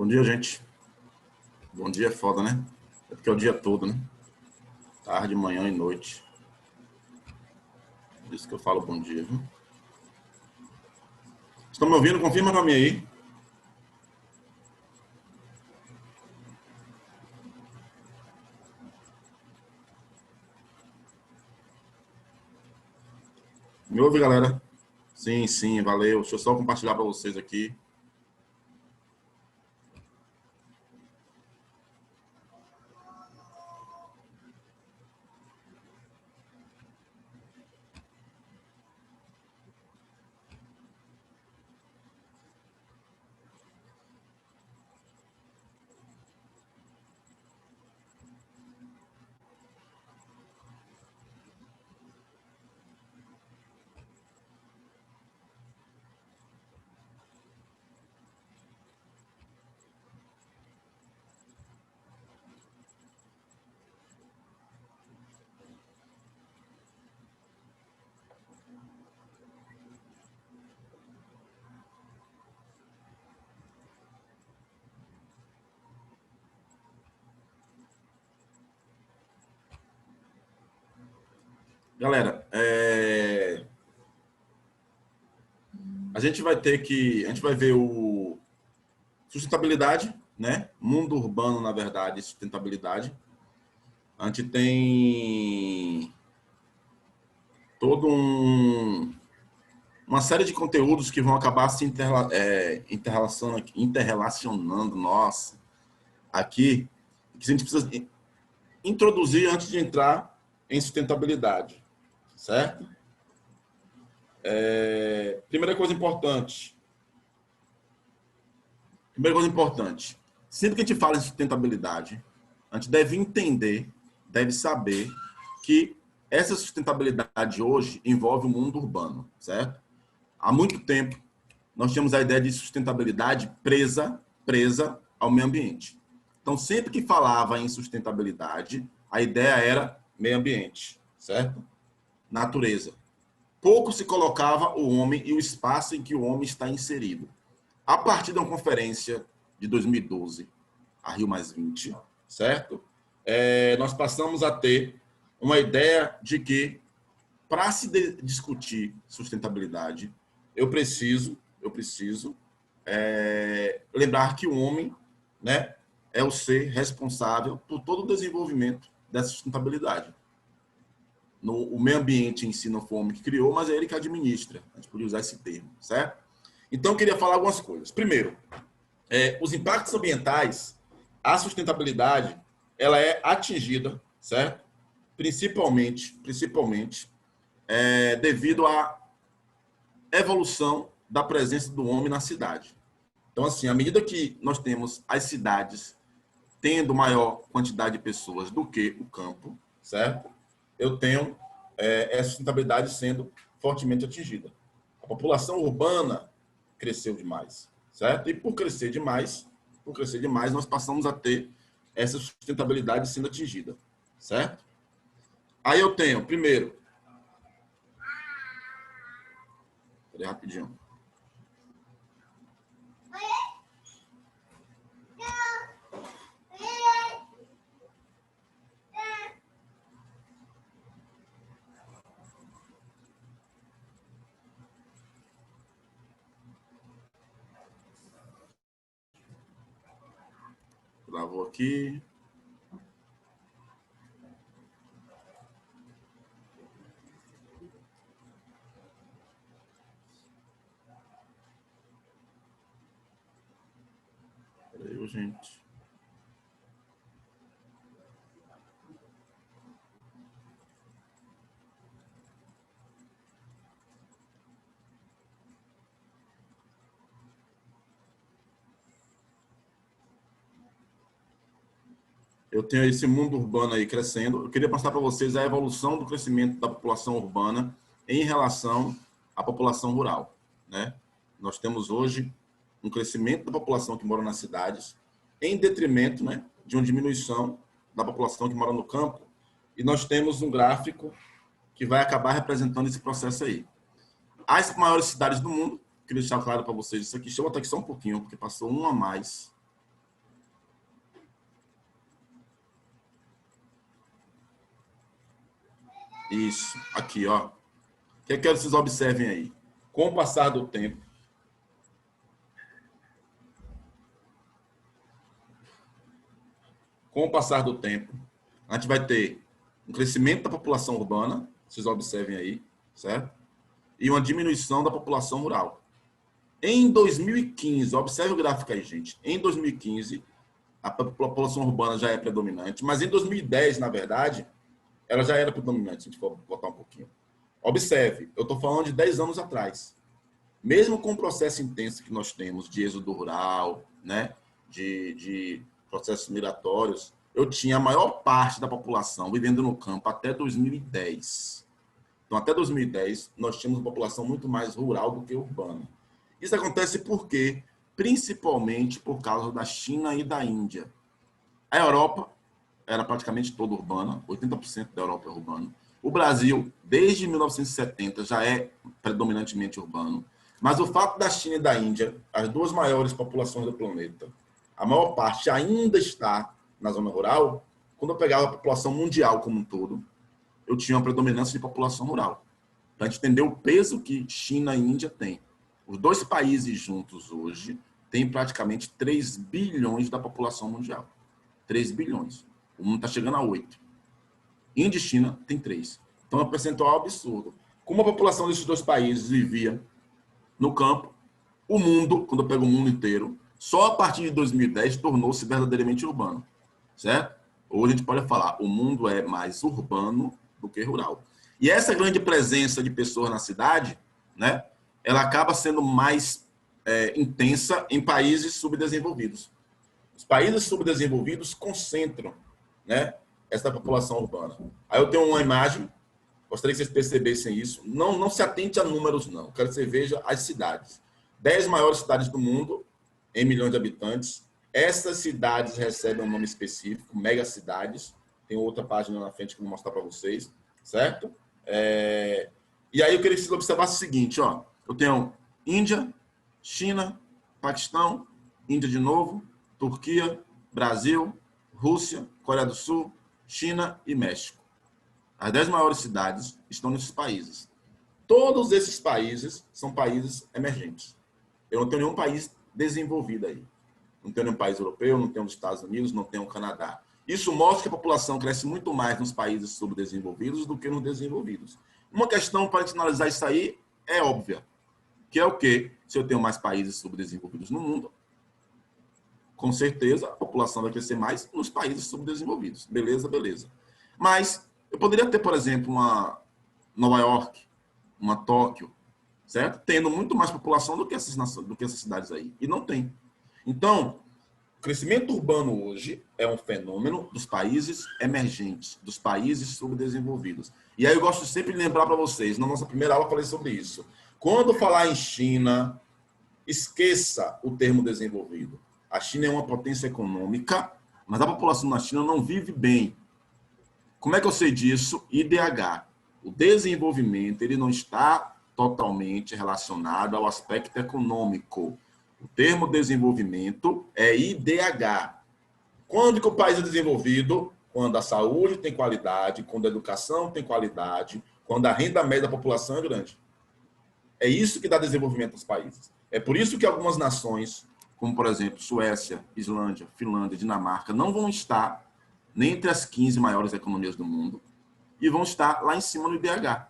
Bom dia, gente. Bom dia é foda, né? É porque é o dia todo, né? Tarde, manhã e noite. Por isso que eu falo bom dia, viu? Estão me ouvindo? Confirma pra mim aí. Me ouve, galera? Sim, sim, valeu. Deixa eu só compartilhar para vocês aqui. Galera, a gente vai ver o sustentabilidade, né? Mundo urbano, na verdade, sustentabilidade. A gente tem todo uma série de conteúdos que vão acabar se interrelacionando, nossa, aqui, que a gente precisa introduzir antes de entrar em sustentabilidade, certo? Primeira coisa importante, sempre que a gente fala em sustentabilidade, a gente deve entender, deve saber que essa sustentabilidade hoje envolve o mundo urbano, certo? Há muito tempo, nós tínhamos a ideia de sustentabilidade presa ao meio ambiente. Então, sempre que falava em sustentabilidade, a ideia era meio ambiente, certo? Natureza. Pouco se colocava o homem e o espaço em que o homem está inserido. A partir da conferência de 2012, a Rio+20, certo? Nós passamos a ter uma ideia de que, para se discutir sustentabilidade, eu preciso lembrar que o homem, né, é o ser responsável por todo o desenvolvimento dessa sustentabilidade. O meio ambiente em si não foi o homem que criou, mas é ele que administra. A gente podia usar esse termo, certo? Então, eu queria falar algumas coisas. Primeiro, os impactos ambientais, a sustentabilidade, ela é atingida, certo? Principalmente devido à evolução da presença do homem na cidade. Então, assim, à medida que nós temos as cidades tendo maior quantidade de pessoas do que o campo, certo? Eu tenho essa sustentabilidade sendo fortemente atingida. A população urbana cresceu demais, certo? E por crescer demais, nós passamos a ter essa sustentabilidade sendo atingida, certo? Aí eu tenho, primeiro, peraí, rapidinho. Travou aqui. Peraí, gente. Eu tenho esse mundo urbano aí crescendo. Eu queria passar para vocês a evolução do crescimento da população urbana em relação à população rural, né? Nós temos hoje um crescimento da população que mora nas cidades em detrimento, né, de uma diminuição da população que mora no campo. E nós temos um gráfico que vai acabar representando esse processo aí. As maiores cidades do mundo, queria deixar claro para vocês isso aqui. Deixa eu botar aqui só um pouquinho, porque passou uma a mais. Isso, aqui, ó. O que eu quero que vocês observem aí? Com o passar do tempo, a gente vai ter um crescimento da população urbana, vocês observem aí, certo? E uma diminuição da população rural. Em 2015, observe o gráfico aí, gente. Em 2015, a população urbana já é predominante, mas em 2010, na verdade, ela já era predominante, se a gente for botar um pouquinho. Observe, eu estou falando de 10 anos atrás. Mesmo com o processo intenso que nós temos de êxodo rural, né, de processos migratórios, eu tinha a maior parte da população vivendo no campo até 2010. Então, até 2010, nós tínhamos uma população muito mais rural do que urbana. Isso acontece por quê? Principalmente por causa da China e da Índia. A Europa era praticamente toda urbana, 80% da Europa é urbana. O Brasil, desde 1970, já é predominantemente urbano. Mas o fato da China e da Índia, as duas maiores populações do planeta, a maior parte ainda está na zona rural. Quando eu pegava a população mundial como um todo, eu tinha uma predominância de população rural. Para a gente entender o peso que China e Índia têm. Os dois países juntos hoje têm praticamente 3 bilhões da população mundial. 3 bilhões. O mundo está chegando a 8. Índia e China tem 3. Então é um percentual absurdo. Como a população desses dois países vivia no campo, o mundo, quando eu pego o mundo inteiro, só a partir de 2010 tornou-se verdadeiramente urbano. Certo? Hoje a gente pode falar, o mundo é mais urbano do que rural. E essa grande presença de pessoas na cidade, né, ela acaba sendo mais intensa em países subdesenvolvidos. Os países subdesenvolvidos concentram, né, essa população urbana. Aí eu tenho uma imagem, gostaria que vocês percebessem isso. Não se atente a números, não. Quero que você veja as cidades. 10 maiores cidades do mundo, em milhões de habitantes. Essas cidades recebem um nome específico, megacidades. Tem outra página na frente que eu vou mostrar para vocês, certo? E aí eu queria que vocês observassem o seguinte, ó. Eu tenho Índia, China, Paquistão, Índia de novo, Turquia, Brasil, Rússia, Coreia do Sul, China e México. As 10 maiores cidades estão nesses países. Todos esses países são países emergentes. Eu não tenho nenhum país desenvolvido aí. Não tenho nenhum país europeu, não tenho os Estados Unidos, não tenho o Canadá. Isso mostra que a população cresce muito mais nos países subdesenvolvidos do que nos desenvolvidos. Uma questão para a gente analisar isso aí é óbvia, que é o quê? Se eu tenho mais países subdesenvolvidos no mundo, com certeza a população vai crescer mais nos países subdesenvolvidos. Beleza, beleza. Mas eu poderia ter, por exemplo, uma Nova York, uma Tóquio, certo? Tendo muito mais população do que essas cidades aí. E não tem. Então, o crescimento urbano hoje é um fenômeno dos países emergentes, dos países subdesenvolvidos. E aí eu gosto sempre de lembrar para vocês, na nossa primeira aula eu falei sobre isso. Quando falar em China, esqueça o termo desenvolvido. A China é uma potência econômica, mas a população na China não vive bem. Como é que eu sei disso? IDH. O desenvolvimento ele não está totalmente relacionado ao aspecto econômico. O termo desenvolvimento é IDH. Quando que o país é desenvolvido? Quando a saúde tem qualidade, quando a educação tem qualidade, quando a renda média da população é grande. É isso que dá desenvolvimento aos países. É por isso que algumas nações, como por exemplo Suécia, Islândia, Finlândia, Dinamarca, não vão estar nem entre as 15 maiores economias do mundo e vão estar lá em cima no IDH.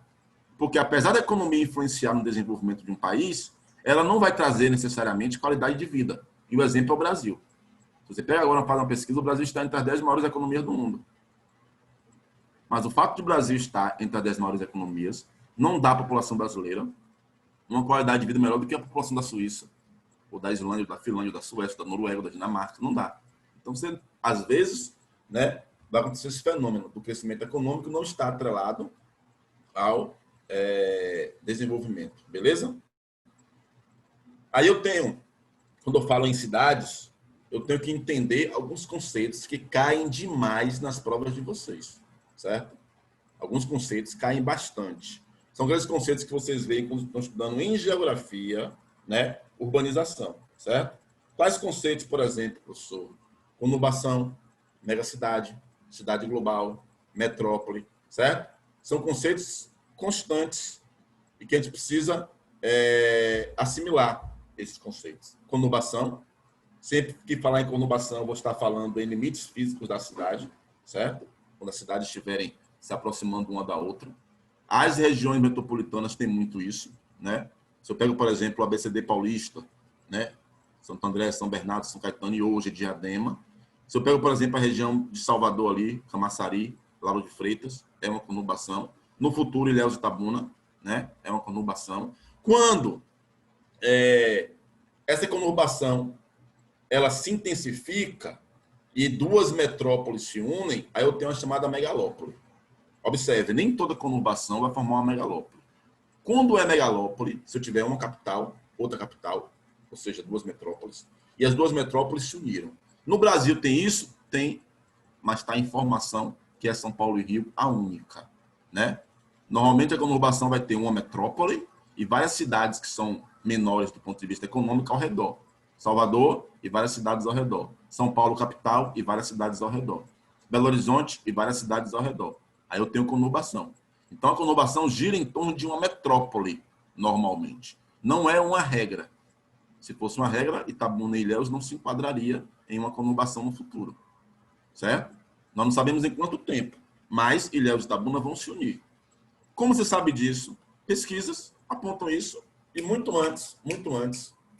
Porque apesar da economia influenciar no desenvolvimento de um país, ela não vai trazer necessariamente qualidade de vida. E o exemplo é o Brasil. Se você pega agora e faz uma pesquisa, o Brasil está entre as 10 maiores economias do mundo. Mas o fato de o Brasil estar entre as 10 maiores economias não dá à população brasileira uma qualidade de vida melhor do que a população da Suíça, ou da Islândia, da Finlândia, da Suécia, da Noruega, da Dinamarca. Não dá. Então, você, às vezes, né, vai acontecer esse fenômeno do crescimento econômico não está atrelado ao desenvolvimento. Beleza? Aí eu tenho, quando eu falo em cidades, eu tenho que entender alguns conceitos que caem demais nas provas de vocês, certo? Alguns conceitos caem bastante. São aqueles conceitos que vocês veem quando estão estudando em geografia, né? Urbanização, certo? Quais conceitos, por exemplo, professor? Conurbação, megacidade, cidade global, metrópole, certo? São conceitos constantes e que a gente precisa assimilar esses conceitos. Conurbação, sempre que falar em conurbação, eu vou estar falando em limites físicos da cidade, certo? Quando as cidades estiverem se aproximando uma da outra. As regiões metropolitanas têm muito isso, né? Se eu pego, por exemplo, o ABCD Paulista, né? Santo André, São Bernardo, São Caetano e hoje Diadema. Se eu pego, por exemplo, a região de Salvador ali, Camaçari, Lauro de Freitas, é uma conurbação. No futuro, Ilhéus e Itabuna, né? É uma conurbação. Quando essa conurbação ela se intensifica e duas metrópoles se unem, aí eu tenho uma chamada megalópole. Observe, nem toda conurbação vai formar uma megalópole. Quando é megalópole, se eu tiver uma capital, outra capital, ou seja, duas metrópoles, e as duas metrópoles se uniram. No Brasil tem isso? Tem, mas está em formação, que é São Paulo e Rio, a única, né? Normalmente a conurbação vai ter uma metrópole e várias cidades que são menores do ponto de vista econômico ao redor. Salvador e várias cidades ao redor. São Paulo, capital, e várias cidades ao redor. Belo Horizonte e várias cidades ao redor. Aí eu tenho conurbação. Então, a conurbação gira em torno de uma metrópole, normalmente. Não é uma regra. Se fosse uma regra, Itabuna e Ilhéus não se enquadraria em uma conurbação no futuro. Certo? Nós não sabemos em quanto tempo, mas Ilhéus e Itabuna vão se unir. Como você sabe disso? Pesquisas apontam isso e muito antes,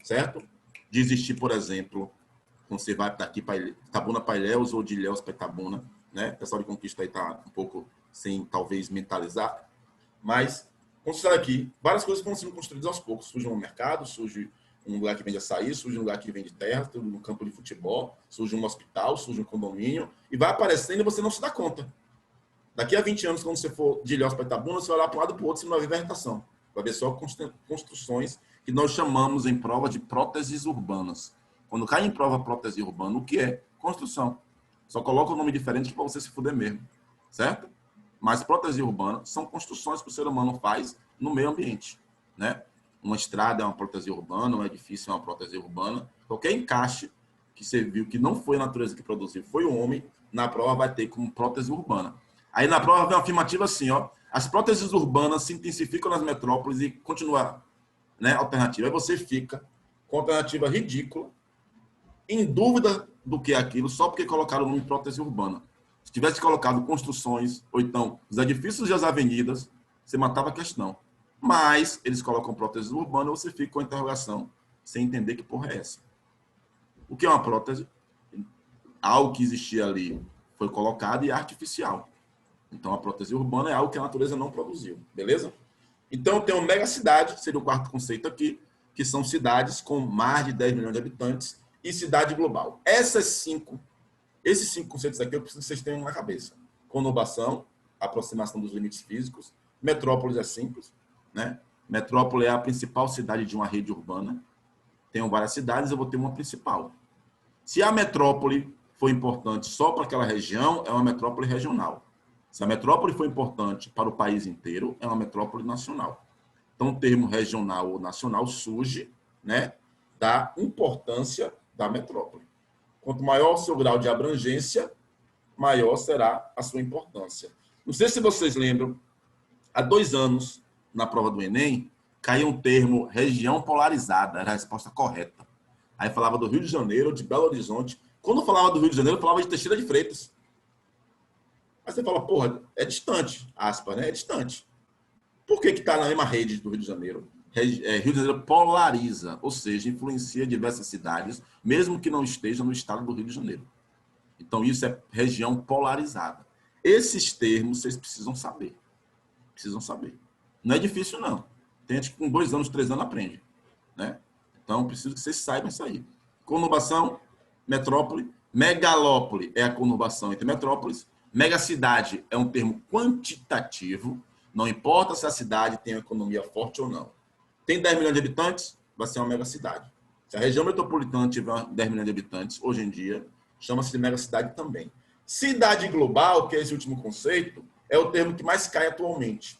certo? De existir, por exemplo, quando você vai daqui para Itabuna para Ilhéus ou de Ilhéus para Itabuna, né? O pessoal de Conquista aí está um pouco sem, talvez, mentalizar, mas, considerar aqui, várias coisas vão sendo construídas aos poucos. Surge um mercado, surge um lugar que vende açaí, surge um lugar que vende terra, surge um campo de futebol, surge um hospital, surge um condomínio, e vai aparecendo e você não se dá conta. Daqui a 20 anos, quando você for de Ilhéus para Itabuna, você vai olhar para um lado e para o outro, você não vai ver vegetação. Vai ver só construções que nós chamamos em prova de próteses urbanas. Quando cai em prova prótese urbana, o que é? Construção. Só coloca um nome diferente para você se fuder mesmo. Certo? Mas prótese urbana são construções que o ser humano faz no meio ambiente. Né? Uma estrada é uma prótese urbana, um edifício é uma prótese urbana. Qualquer encaixe que você viu que não foi a natureza que produziu, foi o homem, na prova vai ter como prótese urbana. Aí na prova vem uma afirmativa assim, ó, as próteses urbanas se intensificam nas metrópoles e continua, né, alternativa. Aí você fica com alternativa ridícula, em dúvida do que é aquilo, só porque colocaram o nome prótese urbana. Se tivesse colocado construções, ou então os edifícios e as avenidas, você matava a questão. Mas eles colocam prótese urbana e você fica com a interrogação, sem entender que porra é essa. O que é uma prótese? Algo que existia ali foi colocado e é artificial. Então, a prótese urbana é algo que a natureza não produziu, beleza? Então, tem uma megacidade, seria o quarto conceito aqui, que são cidades com mais de 10 milhões de habitantes e cidade global. Esses cinco conceitos aqui eu preciso que vocês tenham na cabeça. Conurbação, aproximação dos limites físicos. Metrópolis é simples, né? Metrópole é a principal cidade de uma rede urbana. Tenho várias cidades, eu vou ter uma principal. Se a metrópole for importante só para aquela região, é uma metrópole regional. Se a metrópole for importante para o país inteiro, é uma metrópole nacional. Então, o termo regional ou nacional surge, né, da importância da metrópole. Quanto maior o seu grau de abrangência, maior será a sua importância. Não sei se vocês lembram, há 2 anos, na prova do Enem, caiu um termo região polarizada, era a resposta correta. Aí falava do Rio de Janeiro, de Belo Horizonte. Quando falava do Rio de Janeiro, falava de Teixeira de Freitas. Aí você fala, porra, é distante, aspas, né? É distante. Por que está na mesma rede do Rio de Janeiro? Rio de Janeiro polariza, ou seja, influencia diversas cidades, mesmo que não esteja no estado do Rio de Janeiro. Então, isso é região polarizada. Esses termos vocês precisam saber. Precisam saber. Não é difícil, não. Tem gente que com 2 anos, 3 anos aprende. Né? Então, preciso que vocês saibam isso aí. Conurbação, metrópole. Megalópole é a conurbação entre metrópoles. Megacidade é um termo quantitativo. Não importa se a cidade tem uma economia forte ou não. Tem 10 milhões de habitantes, vai ser uma megacidade. Se a região metropolitana tiver 10 milhões de habitantes, hoje em dia, chama-se de megacidade também. Cidade global, que é esse último conceito, é o termo que mais cai atualmente.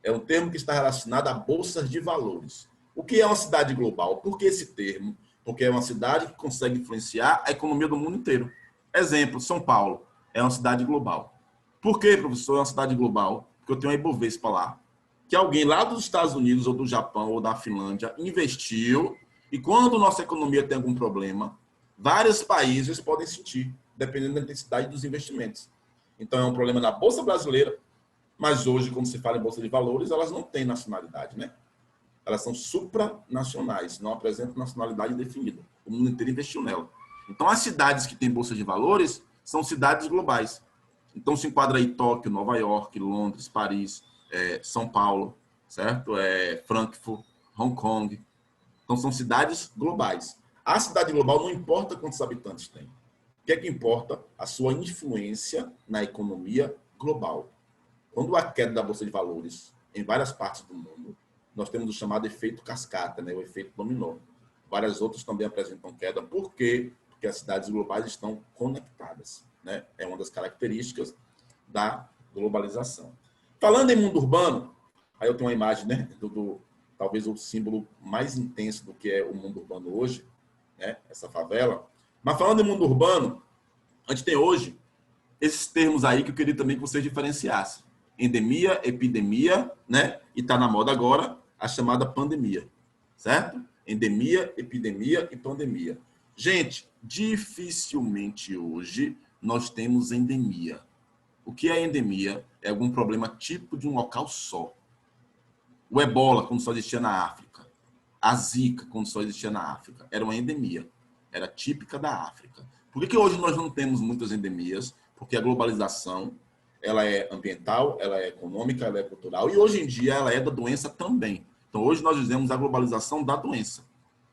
É um termo que está relacionado a bolsas de valores. O que é uma cidade global? Por que esse termo? Porque é uma cidade que consegue influenciar a economia do mundo inteiro. Exemplo, São Paulo é uma cidade global. Por que, professor, é uma cidade global? porque eu tenho a Ibovespa lá, que alguém lá dos Estados Unidos, ou do Japão, ou da Finlândia, investiu, e quando nossa economia tem algum problema, vários países podem sentir, dependendo da intensidade dos investimentos. Então, é um problema na Bolsa Brasileira, mas hoje, quando se fala em Bolsa de Valores, elas não têm nacionalidade, né? Elas são supranacionais, não apresentam nacionalidade definida. O mundo inteiro investiu nela. Então, as cidades que têm Bolsa de Valores são cidades globais. Então, se enquadra aí Tóquio, Nova York, Londres, Paris, São Paulo, certo? Frankfurt, Hong Kong. Então, são cidades globais. A cidade global não importa quantos habitantes tem. O que é que importa? A sua influência na economia global. Quando há queda da Bolsa de Valores em várias partes do mundo, nós temos o chamado efeito cascata, né? O efeito dominó. Várias outras também apresentam queda. Por quê? Porque as cidades globais estão conectadas, né? É uma das características da globalização. Falando em mundo urbano, aí eu tenho uma imagem, né, talvez o símbolo mais intenso do que é o mundo urbano hoje, né, essa favela. Mas falando em mundo urbano, a gente tem hoje esses termos aí que eu queria também que vocês diferenciassem. Endemia, epidemia, né? E está na moda agora a chamada pandemia, certo? Endemia, epidemia e pandemia. Gente, dificilmente hoje nós temos endemia. O que é endemia? É algum problema típico de um local só. O ebola, quando só existia na África. A zika, quando só existia na África. Era uma endemia. Era típica da África. Por que hoje nós não temos muitas endemias? Porque a globalização, ela é ambiental, ela é econômica, ela é cultural. E hoje em dia ela é da doença também. Então hoje nós dizemos a globalização da doença.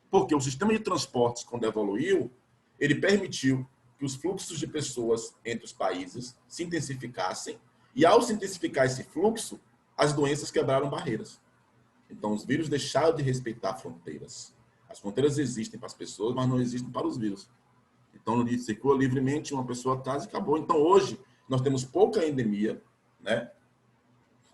Porque o sistema de transportes, quando evoluiu, ele permitiu que os fluxos de pessoas entre os países se intensificassem. E ao se intensificar esse fluxo, as doenças quebraram barreiras. Então os vírus deixaram de respeitar fronteiras. As fronteiras existem para as pessoas, mas não existem para os vírus. Então, circula livremente, uma pessoa atrás e acabou. Então, hoje, nós temos pouca endemia, né?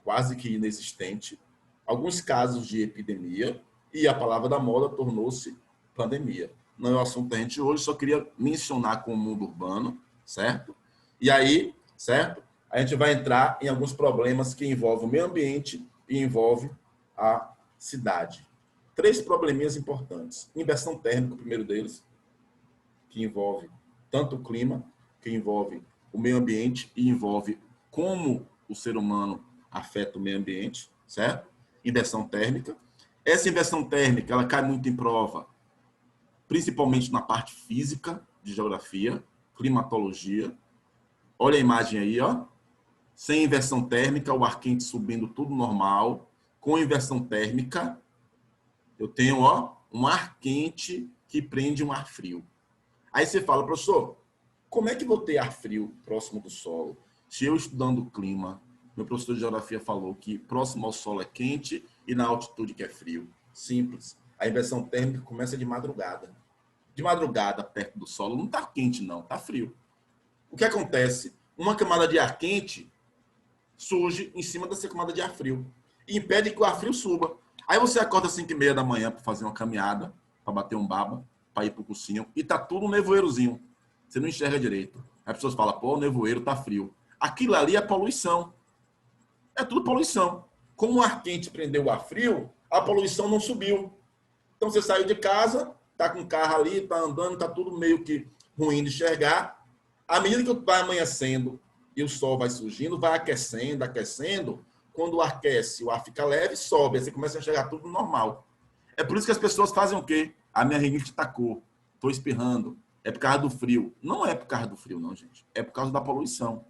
Quase que inexistente, alguns casos de epidemia, e a palavra da moda tornou-se pandemia. Não é o assunto da gente hoje, só queria mencionar com o mundo urbano, certo? E aí, certo? A gente vai entrar em alguns problemas que envolvem o meio ambiente e envolvem a cidade. 3 probleminhas importantes. Inversão térmica, o primeiro deles, que envolve tanto o clima, que envolve o meio ambiente e envolve como o ser humano afeta o meio ambiente, certo? Inversão térmica. Essa inversão térmica, ela cai muito em prova, principalmente na parte física, de geografia, climatologia. Olha a imagem aí, ó. Sem inversão térmica, o ar quente subindo tudo normal. Com inversão térmica, eu tenho, ó, um ar quente que prende um ar frio. Aí você fala, professor, como é que vou ter ar frio próximo do solo? Se eu estudando o clima, meu professor de geografia falou que próximo ao solo é quente e na altitude que é frio. Simples. A inversão térmica começa de madrugada. De madrugada, perto do solo, não está quente não, está frio. O que acontece? Uma camada de ar quente surge em cima dessa camada de ar frio e impede que o ar frio suba. Aí você acorda às 5h30 da manhã para fazer uma caminhada, para bater um baba, para ir para o cursinho, e tá tudo um nevoeirozinho. Você não enxerga direito. As pessoas falam, pô, o nevoeiro tá frio. Aquilo ali é poluição. É tudo poluição. Como o ar quente prendeu o ar frio, a poluição não subiu. Então você saiu de casa, tá com o carro ali, tá andando, tá tudo meio que ruim de enxergar. À medida que vai amanhecendo e o sol vai surgindo, vai aquecendo, aquecendo. Quando o ar aquece, o ar fica leve, sobe. Aí você começa a enxergar tudo normal. É por isso que as pessoas fazem o quê? A minha rinite tacou, estou espirrando. É por causa do frio. Não é por causa do frio, não, gente. É por causa da poluição.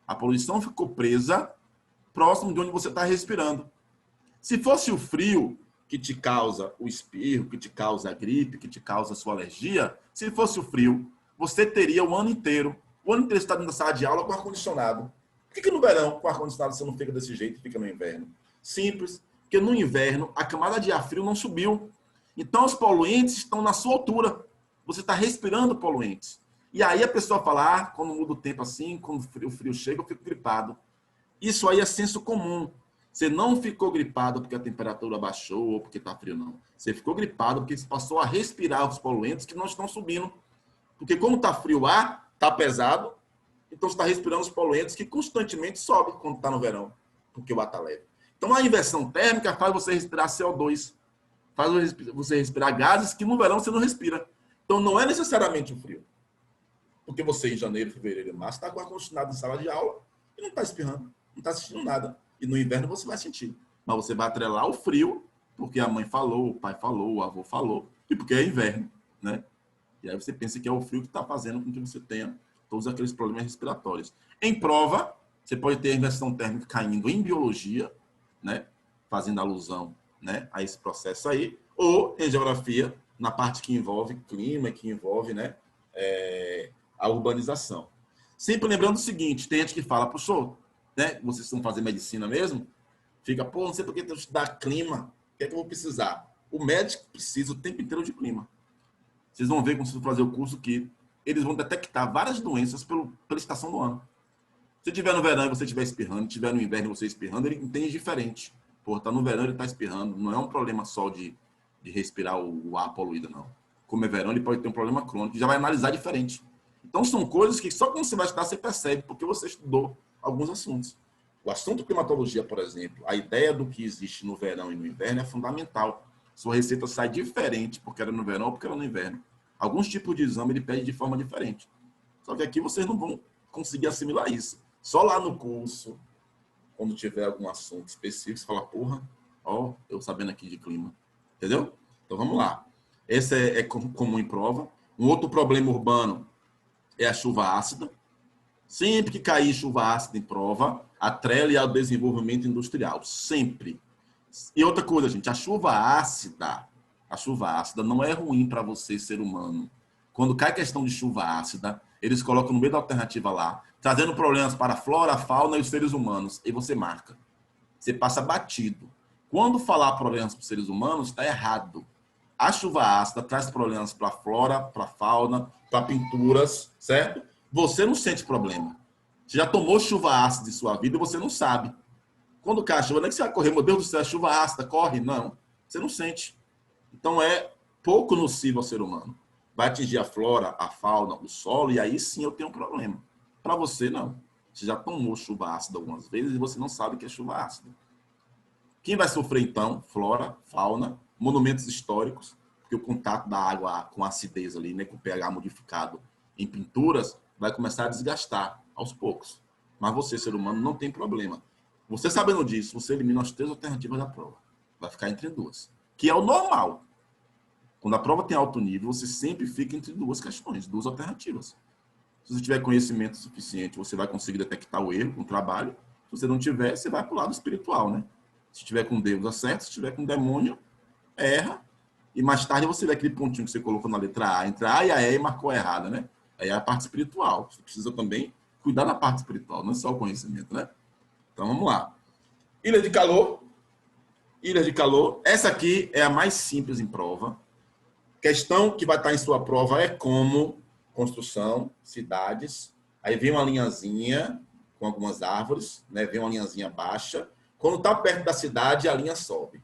A poluição ficou presa próximo de onde você está respirando. Se fosse o frio que te causa o espirro, que te causa a gripe, que te causa a sua alergia, se fosse o frio, você teria o ano inteiro. O ano inteiro você está dentro da sala de aula com ar-condicionado. Por que no verão, com ar-condicionado, você não fica desse jeito e fica no inverno? Simples. Porque no inverno, a camada de ar frio não subiu. Então, os poluentes estão na sua altura. Você está respirando poluentes. E aí a pessoa fala, quando muda o tempo assim, quando o frio chega, eu fico gripado. Isso aí é senso comum. Você não ficou gripado porque a temperatura baixou ou porque está frio, não. Você ficou gripado porque você passou a respirar os poluentes que não estão subindo. Porque como está frio o ar, está pesado, então você está respirando os poluentes que constantemente sobem quando está no verão. porque o ar está leve. Então, a inversão térmica faz você respirar CO2, faz você respirar gases que no verão você não respira. Então, não é necessariamente o frio. Porque você, em janeiro, fevereiro e março, está com ar-condicionado em sala de aula e não está espirrando, não está sentindo nada. E no inverno você vai sentir. Mas você vai atrelar o frio, porque a mãe falou, o pai falou, o avô falou, e porque é inverno, né? E aí você pensa que é o frio que está fazendo com que você tenha todos aqueles problemas respiratórios. Em prova, você pode ter a inversão térmica caindo em biologia, né? Fazendo alusão, né, a esse processo aí, ou em geografia, na parte que envolve clima, que envolve, né, a urbanização. Sempre lembrando o seguinte, tem gente que fala, professor, né, vocês estão fazendo medicina mesmo, fica, pô, não sei por que eu estudar clima, o que é que eu vou precisar? O médico precisa o tempo inteiro de clima. Vocês vão ver quando vocês fazer o curso que eles vão detectar várias doenças pela estação do ano. Se tiver no verão e você estiver espirrando, tiver no inverno e você espirrando, ele entende diferente. Pô, tá no verão ele está espirrando, não é um problema só de respirar o ar poluído, não. Como é verão, ele pode ter um problema crônico, já vai analisar diferente. Então, são coisas que só quando você vai estudar, você percebe, porque você estudou alguns assuntos. O assunto climatologia, por exemplo, a ideia do que existe no verão e no inverno é fundamental. Sua receita sai diferente porque era no verão ou porque era no inverno. Alguns tipos de exame ele pede de forma diferente. Só que aqui vocês não vão conseguir assimilar isso. Só lá no curso, quando tiver algum assunto específico, você fala, porra, ó, eu sabendo aqui de clima. Entendeu? Então, vamos lá. Esse é comum em prova. Um outro problema urbano é a chuva ácida. Sempre que cair chuva ácida em prova, atrele ao desenvolvimento industrial. Sempre. E outra coisa, gente, a chuva ácida não é ruim para você, ser humano. Quando cai questão de chuva ácida, eles colocam no meio da alternativa lá, trazendo problemas para a flora, a fauna e os seres humanos. E você marca. Você passa batido. Quando falar problemas para os seres humanos, está errado. A chuva ácida traz problemas para a flora, para a fauna, para pinturas, certo? Você não sente problema. Você já tomou chuva ácida em sua vida e você não sabe. Quando cai a chuva, não é que você vai correr, meu Deus do céu, chuva ácida, corre. Não, você não sente. Então é pouco nocivo ao ser humano. Vai atingir a flora, a fauna, o solo, e aí sim eu tenho um problema. Para você, não. Você já tomou chuva ácida algumas vezes e você não sabe o que é chuva ácida. Quem vai sofrer, então? Flora, fauna, monumentos históricos, porque o contato da água com a acidez ali, né, com o pH modificado em pinturas, vai começar a desgastar aos poucos. Mas você, ser humano, não tem problema. Você sabendo disso, você elimina as 3 alternativas da prova. Vai ficar entre 2, que é o normal. Quando a prova tem alto nível, você sempre fica entre 2 questões, 2 alternativas. Se você tiver conhecimento suficiente, você vai conseguir detectar o erro no trabalho. Se você não tiver, você vai para o lado espiritual, né? Se tiver com Deus, acerta. Se tiver com demônio, erra. E mais tarde você vê aquele pontinho que você colocou na letra A, entre a A e a E, e marcou errada, né? Aí é a parte espiritual. Você precisa também cuidar da parte espiritual, não é só o conhecimento, né? Então, vamos lá. Ilha de calor. Ilha de calor. Essa aqui é a mais simples em prova. Questão que vai estar em sua prova é como construção, cidades. Aí vem uma linhazinha com algumas árvores, né? Vem uma linhazinha baixa. Quando está perto da cidade, a linha sobe.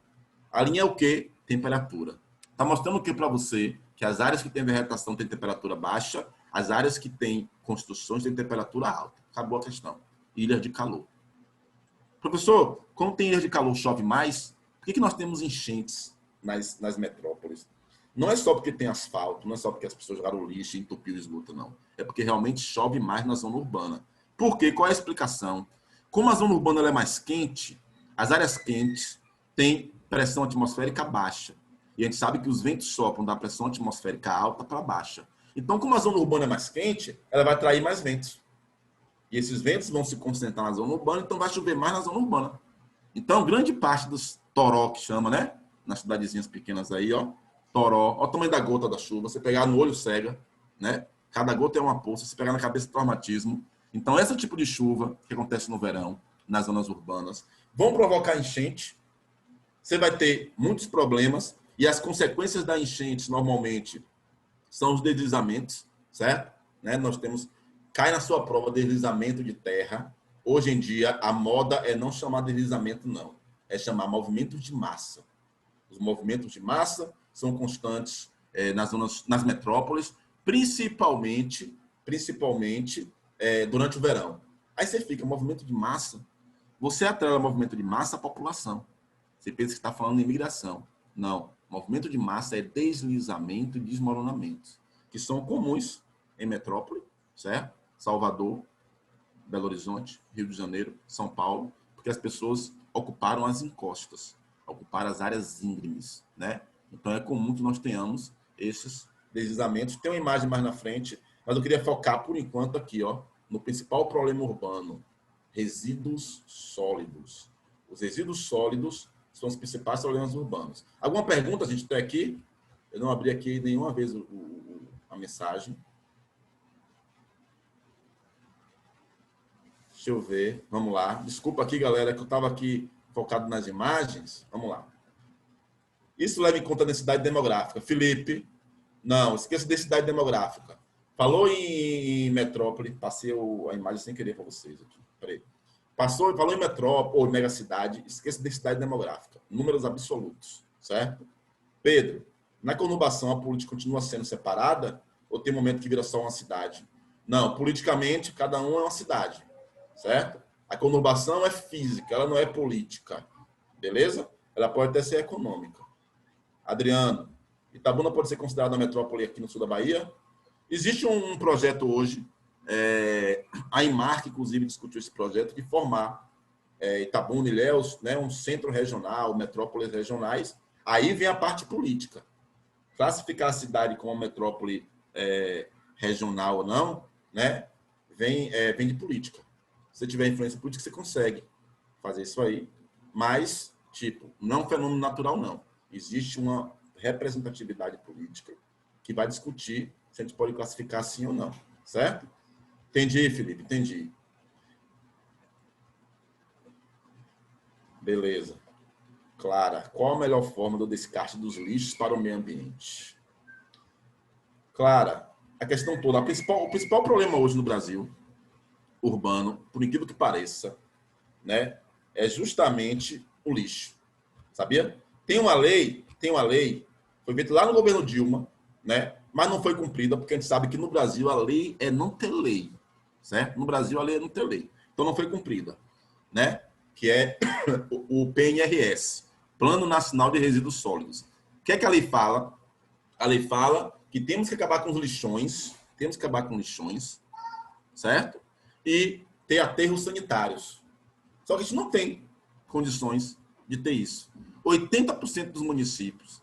A linha é o quê? Temperatura. Está mostrando o que para você? Que as áreas que têm vegetação têm temperatura baixa, as áreas que têm construções têm temperatura alta. Acabou a questão. Ilha de calor. Professor, quando tem ilha de calor chove mais, por que nós temos enchentes nas metrópoles? Não é só porque tem asfalto, não é só porque as pessoas jogaram lixo e entupiram o esgoto, não. É porque realmente chove mais na zona urbana. Por quê? Qual é a explicação? Como a zona urbana é mais quente, as áreas quentes têm pressão atmosférica baixa. E a gente sabe que os ventos sopram da pressão atmosférica alta para baixa. Então, como a zona urbana é mais quente, ela vai atrair mais ventos. E esses ventos vão se concentrar na zona urbana, então vai chover mais na zona urbana. Então, grande parte dos toró que chama, né? Nas cidadezinhas pequenas aí, ó. Toró, ó o tamanho da gota da chuva. Você pegar no olho cega, né? Cada gota é uma poça. Se pegar na cabeça, traumatismo. Então, esse tipo de chuva que acontece no verão, nas zonas urbanas, vão provocar enchente. Você vai ter muitos problemas. E as consequências da enchente, normalmente, são os deslizamentos, certo? Né? Nós temos... Cai na sua prova deslizamento de terra. Hoje em dia, a moda é não chamar deslizamento, não. É chamar movimento de massa. Os movimentos de massa são constantes nas metrópoles, principalmente durante o verão. Aí você fica, movimento de massa. Você atrela movimento de massa à população. Você pensa que está falando em imigração. Não. Movimento de massa é deslizamento e desmoronamento, que são comuns em metrópole, certo? Salvador, Belo Horizonte, Rio de Janeiro, São Paulo, porque as pessoas ocuparam as encostas, ocuparam as áreas íngremes, né? Então é comum que nós tenhamos esses deslizamentos. Tem uma imagem mais na frente, mas eu queria focar por enquanto aqui, ó, no principal problema urbano: resíduos sólidos. Os resíduos sólidos são os principais problemas urbanos. Alguma pergunta, gente, até aqui? Eu não abri aqui nenhuma vez a mensagem. Deixa eu ver, vamos lá. Desculpa aqui, galera, que eu estava aqui focado nas imagens. Vamos lá. Isso leva em conta a densidade demográfica. Felipe, não, esqueça a densidade demográfica. Falou em metrópole, passei a imagem sem querer para vocês aqui. Peraí. Falou em metrópole ou megacidade, esqueça a densidade demográfica. Números absolutos, certo? Pedro, na conurbação a política continua sendo separada ou tem momento que vira só uma cidade? Não, politicamente cada um é uma cidade, certo? A conurbação é física, ela não é política, beleza? Ela pode até ser econômica. Adriano, Itabuna pode ser considerada uma metrópole aqui no sul da Bahia? Existe um projeto hoje, a IMARC, inclusive, discutiu esse projeto de formar Itabuna e Ilhéus, né, um centro regional, metrópoles regionais. Aí vem a parte política. Classificar a cidade como uma metrópole regional ou não, né, vem de política. Se você tiver influência política, você consegue fazer isso aí. Mas, não é um fenômeno natural, não. Existe uma representatividade política que vai discutir se a gente pode classificar sim ou não. Certo? Entendi, Felipe, entendi. Beleza. Clara, qual a melhor forma do descarte dos lixos para o meio ambiente? Clara, a questão toda, o principal problema hoje no Brasil, urbano, por incrível que pareça, né, é justamente o lixo. Sabia? Tem uma lei, foi feita lá no governo Dilma, né, mas não foi cumprida, porque a gente sabe que no Brasil a lei é não ter lei, certo? No Brasil a lei é não ter lei. Então não foi cumprida, né? Que é o PNRS, Plano Nacional de Resíduos Sólidos. O que é que a lei fala? A lei fala que temos que acabar com os lixões, certo? E ter aterros sanitários. Só que a gente não tem condições de ter isso. 80% dos municípios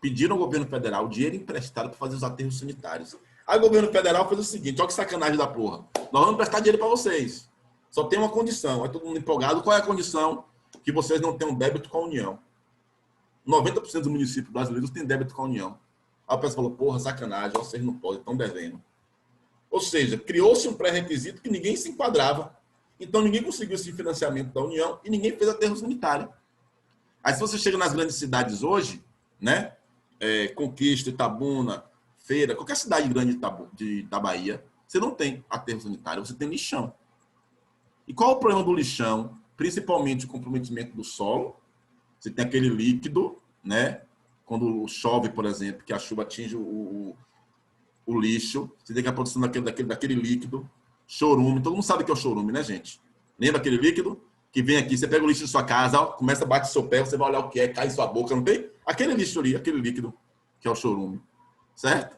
pediram ao governo federal dinheiro emprestado para fazer os aterros sanitários. Aí o governo federal fez o seguinte: olha que sacanagem da porra. Nós vamos prestar dinheiro para vocês. Só tem uma condição. Aí todo mundo empolgado. Qual é a condição? Que vocês não tenham débito com a União. 90% dos municípios brasileiros têm débito com a União. Aí o pessoal falou: porra, sacanagem, vocês não podem, estão devendo. Ou seja, criou-se um pré-requisito que ninguém se enquadrava. Então ninguém conseguiu esse financiamento da União e ninguém fez aterro sanitário. Aí se você chega nas grandes cidades hoje, né? Conquista, Itabuna, Feira, qualquer cidade grande da Bahia, você não tem aterro sanitário, você tem lixão. E qual é o problema do lixão? Principalmente o comprometimento do solo. Você tem aquele líquido, né? Quando chove, por exemplo, que a chuva atinge o lixo, você tem que a produção daquele líquido, chorume. Todo mundo sabe o que é o chorume, né, gente? Lembra aquele líquido que vem aqui, você pega o lixo de sua casa, ó, começa a bater seu pé, você vai olhar o que é, cai em sua boca, não tem? Aquele lixo ali, aquele líquido, que é o chorume, certo?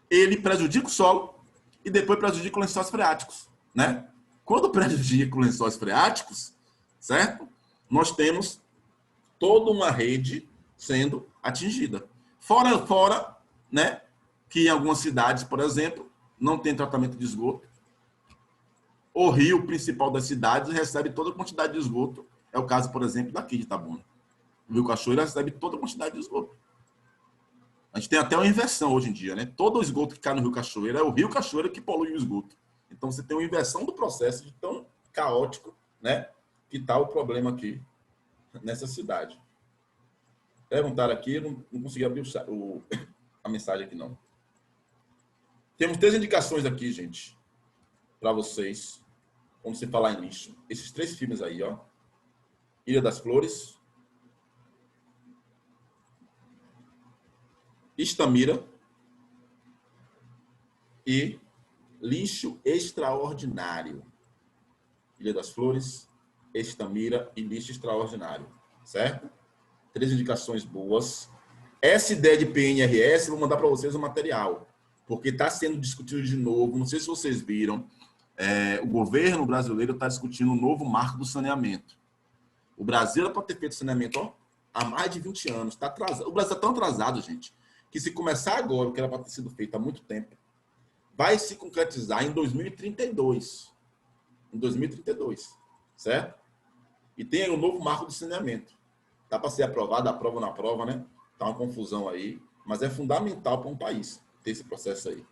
Ele prejudica o solo e depois prejudica os lençóis freáticos, né? Quando prejudica os lençóis freáticos, certo? Nós temos toda uma rede sendo atingida. Fora, né, que em algumas cidades, por exemplo, não tem tratamento de esgoto. O rio principal das cidades recebe toda a quantidade de esgoto. É o caso, por exemplo, daqui de Itabuna. O Rio Cachoeira recebe toda a quantidade de esgoto. A gente tem até uma inversão hoje em dia, né? Todo o esgoto que cai no Rio Cachoeira é o Rio Cachoeira que polui o esgoto. Então você tem uma inversão do processo de tão caótico, né, que está o problema aqui nessa cidade. Perguntaram aqui, não consegui abrir a mensagem aqui, não. Temos 3 indicações aqui, gente, para vocês, quando você falar em lixo. Esses 3 filmes aí, ó. Ilha das Flores, Istamira e Lixo Extraordinário. Ilha das Flores, Estamira e lixo extraordinário, certo? 3 indicações boas. Essa ideia de PNRS, eu vou mandar para vocês o material, porque está sendo discutido de novo. Não sei se vocês viram, o governo brasileiro está discutindo um novo marco do saneamento. O Brasil era para ter feito saneamento há mais de 20 anos. Tá atrasado. O Brasil está tão atrasado, gente, que se começar agora, o que era para ter sido feito há muito tempo, vai se concretizar em 2032. Em 2032, certo? E tem aí o novo marco do saneamento. Dá para ser aprovado, aprova na prova, né? Tá uma confusão aí, mas é fundamental para um país ter esse processo aí.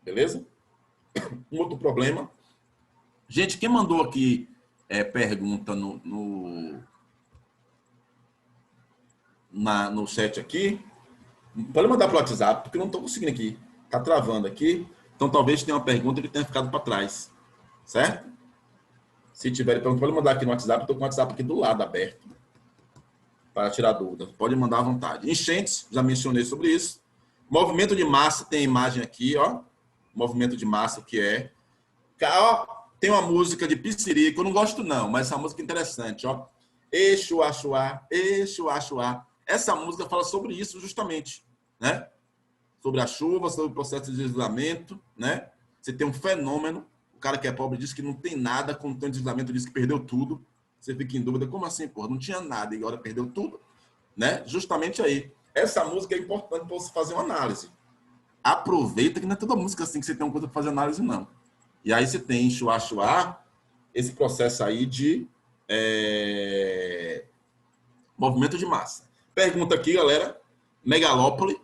Beleza? Um outro problema. Gente, quem mandou aqui pergunta no chat aqui, pode mandar para o WhatsApp, porque eu não estou conseguindo aqui. Está travando aqui. Então, talvez tenha uma pergunta que tenha ficado para trás. Certo? Se tiver pergunta, pode mandar aqui no WhatsApp. Estou com o WhatsApp aqui do lado, aberto, para tirar dúvida. Pode mandar à vontade. Enchentes, já mencionei sobre isso. Movimento de massa, tem a imagem aqui, ó. Movimento de massa, que é... Ó, tem uma música de Pissirico, eu não gosto não, mas essa música é interessante, ó. Exuaxuá, Exuaxuá. Essa música fala sobre isso justamente, né? Sobre a chuva, sobre o processo de deslizamento, né? Você tem um fenômeno, o cara que é pobre diz que não tem nada, quando tem deslizamento diz que perdeu tudo. Você fica em dúvida, como assim, porra? Não tinha nada e agora perdeu tudo, né? Justamente aí. Essa música é importante para você fazer uma análise. Aproveita que não é toda música assim que você tem uma coisa para fazer análise, não. E aí você tem Chuá, esse processo aí de movimento de massa. Pergunta aqui, galera. Megalópole,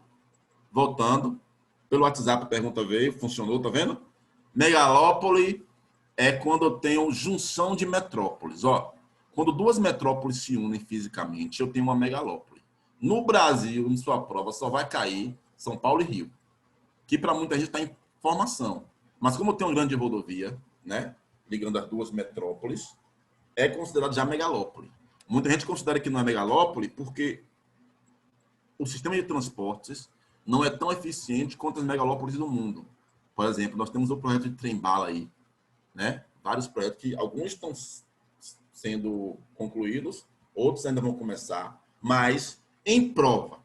voltando. Pelo WhatsApp a pergunta veio, funcionou, tá vendo? Megalópole é quando eu tenho junção de metrópoles. Ó, quando duas metrópoles se unem fisicamente, eu tenho uma megalópole. No Brasil, em sua prova, só vai cair São Paulo e Rio, que para muita gente está em formação. Mas como tem uma grande rodovia, né, ligando as duas metrópoles, é considerado já megalópole. Muita gente considera que não é megalópole porque o sistema de transportes não é tão eficiente quanto as megalópolis do mundo. Por exemplo, nós temos o projeto de trem-bala aí, né? Vários projetos que alguns estão sendo concluídos, outros ainda vão começar, mas em prova,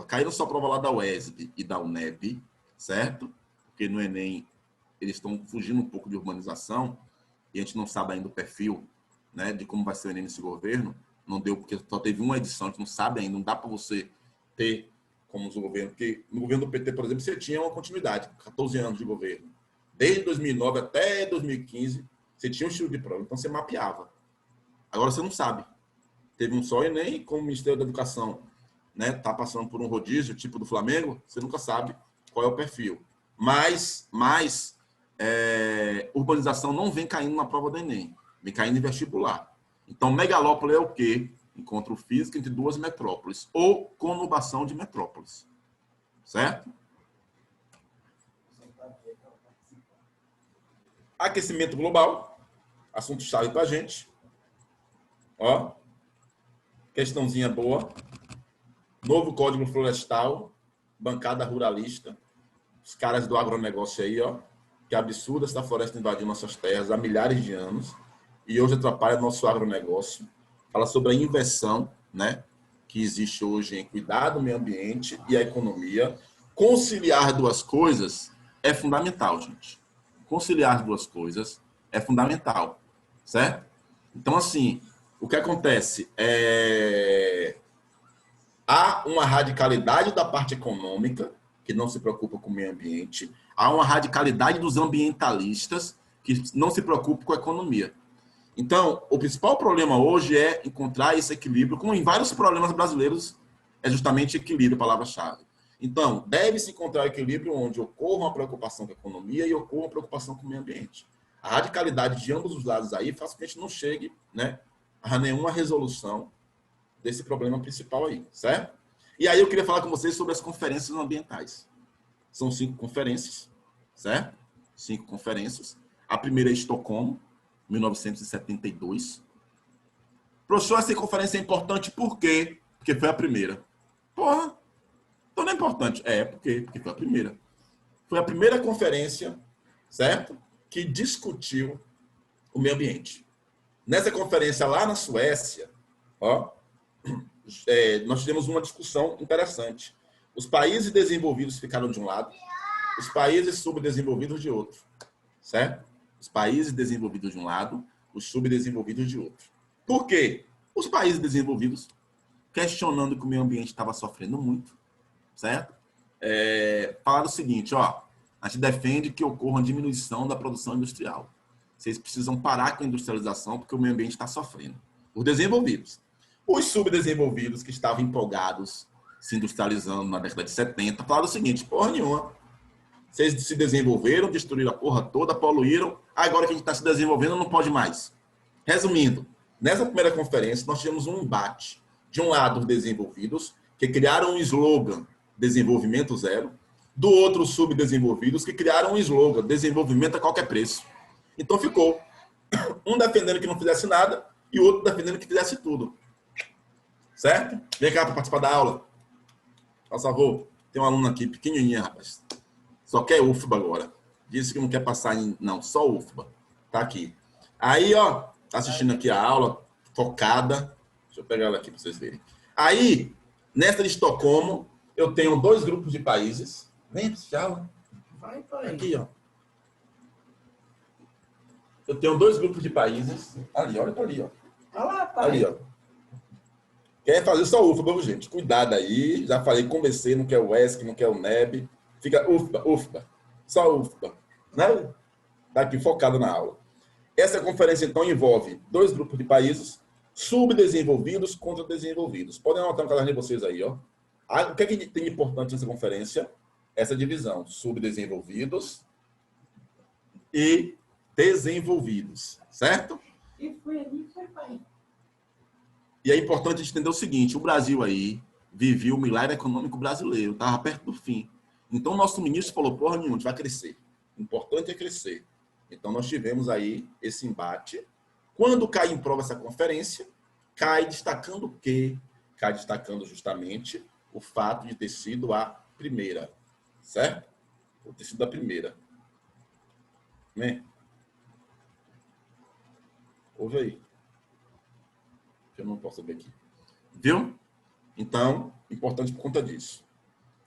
caíram só prova lá da UESB e da UNEB, certo? Porque no Enem eles estão fugindo um pouco de urbanização e a gente não sabe ainda o perfil, né, de como vai ser o Enem nesse governo. Não deu, porque só teve uma edição, a gente não sabe ainda, não dá para você ter como o governo, porque no governo do PT, por exemplo, você tinha uma continuidade, 14 anos de governo. Desde 2009 até 2015, você tinha um estilo de prova, então você mapeava. Agora você não sabe. Teve um só Enem, como o Ministério da Educação, né, tá passando por um rodízio, tipo do Flamengo, você nunca sabe qual é o perfil. Mas urbanização não vem caindo na prova do Enem, vem caindo em vestibular. Então, megalópole é o quê? Encontro físico entre duas metrópoles, ou conurbação de metrópoles. Certo? Aquecimento global, assunto-chave para a gente. Ó, questãozinha boa. Novo Código Florestal, bancada ruralista. Os caras do agronegócio aí, ó. Que absurdo essa floresta invadindo nossas terras há milhares de anos. E hoje atrapalha nosso agronegócio. Fala sobre a inversão, né, que existe hoje em cuidar do meio ambiente e a economia. Conciliar duas coisas é fundamental, gente. Conciliar as duas coisas é fundamental, certo? Então, assim, o que acontece há uma radicalidade da parte econômica, que não se preocupa com o meio ambiente, há uma radicalidade dos ambientalistas, que não se preocupam com a economia. Então, o principal problema hoje é encontrar esse equilíbrio, como em vários problemas brasileiros, é justamente equilíbrio, palavra-chave. Então, deve-se encontrar equilíbrio onde ocorra uma preocupação com a economia e ocorra uma preocupação com o meio ambiente. A radicalidade de ambos os lados aí faz com que a gente não chegue, né, a nenhuma resolução desse problema principal aí, certo? E aí eu queria falar com vocês sobre as conferências ambientais. São 5 conferências, certo? 5 conferências. A primeira é Estocolmo, 1972. Professor, essa conferência é importante por quê? Porque foi a primeira. Porra, então não é importante. Por quê? Porque foi a primeira. Foi a primeira conferência, certo? Que discutiu o meio ambiente. Nessa conferência lá na Suécia, ó, nós tivemos uma discussão interessante. Os países desenvolvidos ficaram de um lado, os países subdesenvolvidos de outro, certo? Os países desenvolvidos de um lado, os subdesenvolvidos de outro. Por quê? Os países desenvolvidos, questionando que o meio ambiente estava sofrendo muito, certo? Falaram o seguinte, ó, a gente defende que ocorra uma diminuição da produção industrial. Vocês precisam parar com a industrialização porque o meio ambiente está sofrendo. Os desenvolvidos. Os subdesenvolvidos que estavam empolgados, se industrializando na década de 70, falaram o seguinte, porra nenhuma, vocês se desenvolveram, destruíram a porra toda, poluíram, agora que a gente está se desenvolvendo não pode mais. Resumindo, nessa primeira conferência nós tivemos um embate. De um lado, os desenvolvidos, que criaram um slogan, desenvolvimento zero, do outro, os subdesenvolvidos, que criaram um slogan, desenvolvimento a qualquer preço. Então ficou um defendendo que não fizesse nada e o outro defendendo que fizesse tudo. Certo? Vem cá para participar da aula. Por favor, tem um aluno aqui, pequenininha, rapaz. Só quer UFBA agora. Disse que não quer passar em... Não, só UFBA. Tá aqui. Aí, ó, tá assistindo aqui a aula, focada. Deixa eu pegar ela aqui para vocês verem. Aí, nessa de Estocolmo, eu tenho 2 grupos de países. Vem assistir a aula. Vai. Aqui, ó. Eu tenho 2 grupos de países. Ali, olha para ali, ó. Olha lá, pai. Ali, ó. Quer fazer só UFBA, gente. Cuidado aí. Já falei, conversei, não quer o ESC, não quer o NEB. Fica UFBA. Só UFBA. Né? Tá aqui focado na aula. Essa conferência, então, envolve 2 grupos de países, subdesenvolvidos contra desenvolvidos. Podem anotar no caderno de vocês aí, ó. O que é que tem de importante nessa conferência? Essa divisão. Subdesenvolvidos e desenvolvidos. Certo? E foi ali que foi, pai. E é importante a gente entender o seguinte, o Brasil aí vivia o milagre econômico brasileiro, estava perto do fim. Então, o nosso ministro falou, porra nenhuma, a gente vai crescer. O importante é crescer. Então, nós tivemos aí esse embate. Quando cai em prova essa conferência, cai destacando o quê? Cai destacando justamente o fato de ter sido a primeira, certo? Ou ter sido a primeira. Né? Ouve aí. Eu não posso ver aqui. Viu? Então, importante por conta disso.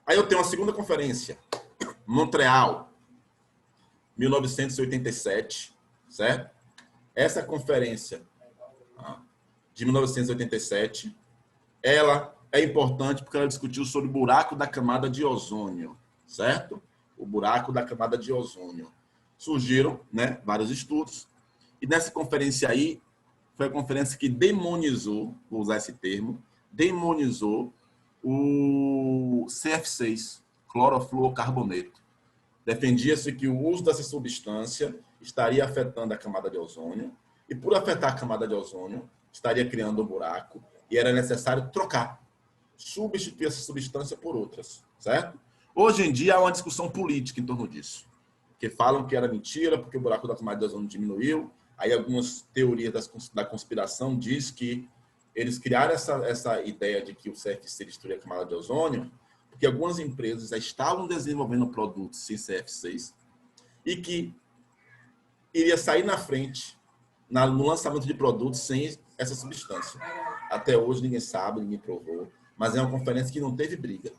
Aí eu tenho uma segunda conferência. Montreal, 1987, certo? Essa conferência de 1987, ela é importante porque ela discutiu sobre o buraco da camada de ozônio, certo? O buraco da camada de ozônio. Surgiram, né, vários estudos. E nessa conferência aí, foi a conferência que demonizou, vou usar esse termo, demonizou o CF6, clorofluorocarboneto. Defendia-se que o uso dessa substância estaria afetando a camada de ozônio e, por afetar a camada de ozônio, estaria criando um buraco e era necessário trocar, substituir essa substância por outras, certo? Hoje em dia há uma discussão política em torno disso, que falam que era mentira porque o buraco da camada de ozônio diminuiu. Aí algumas teorias da conspiração diz que eles criaram essa ideia de que o CFC destruía a camada de ozônio porque algumas empresas já estavam desenvolvendo produtos sem CF6 e que iria sair na frente no lançamento de produtos sem essa substância. Até hoje ninguém sabe, ninguém provou, mas é uma conferência que não teve briga,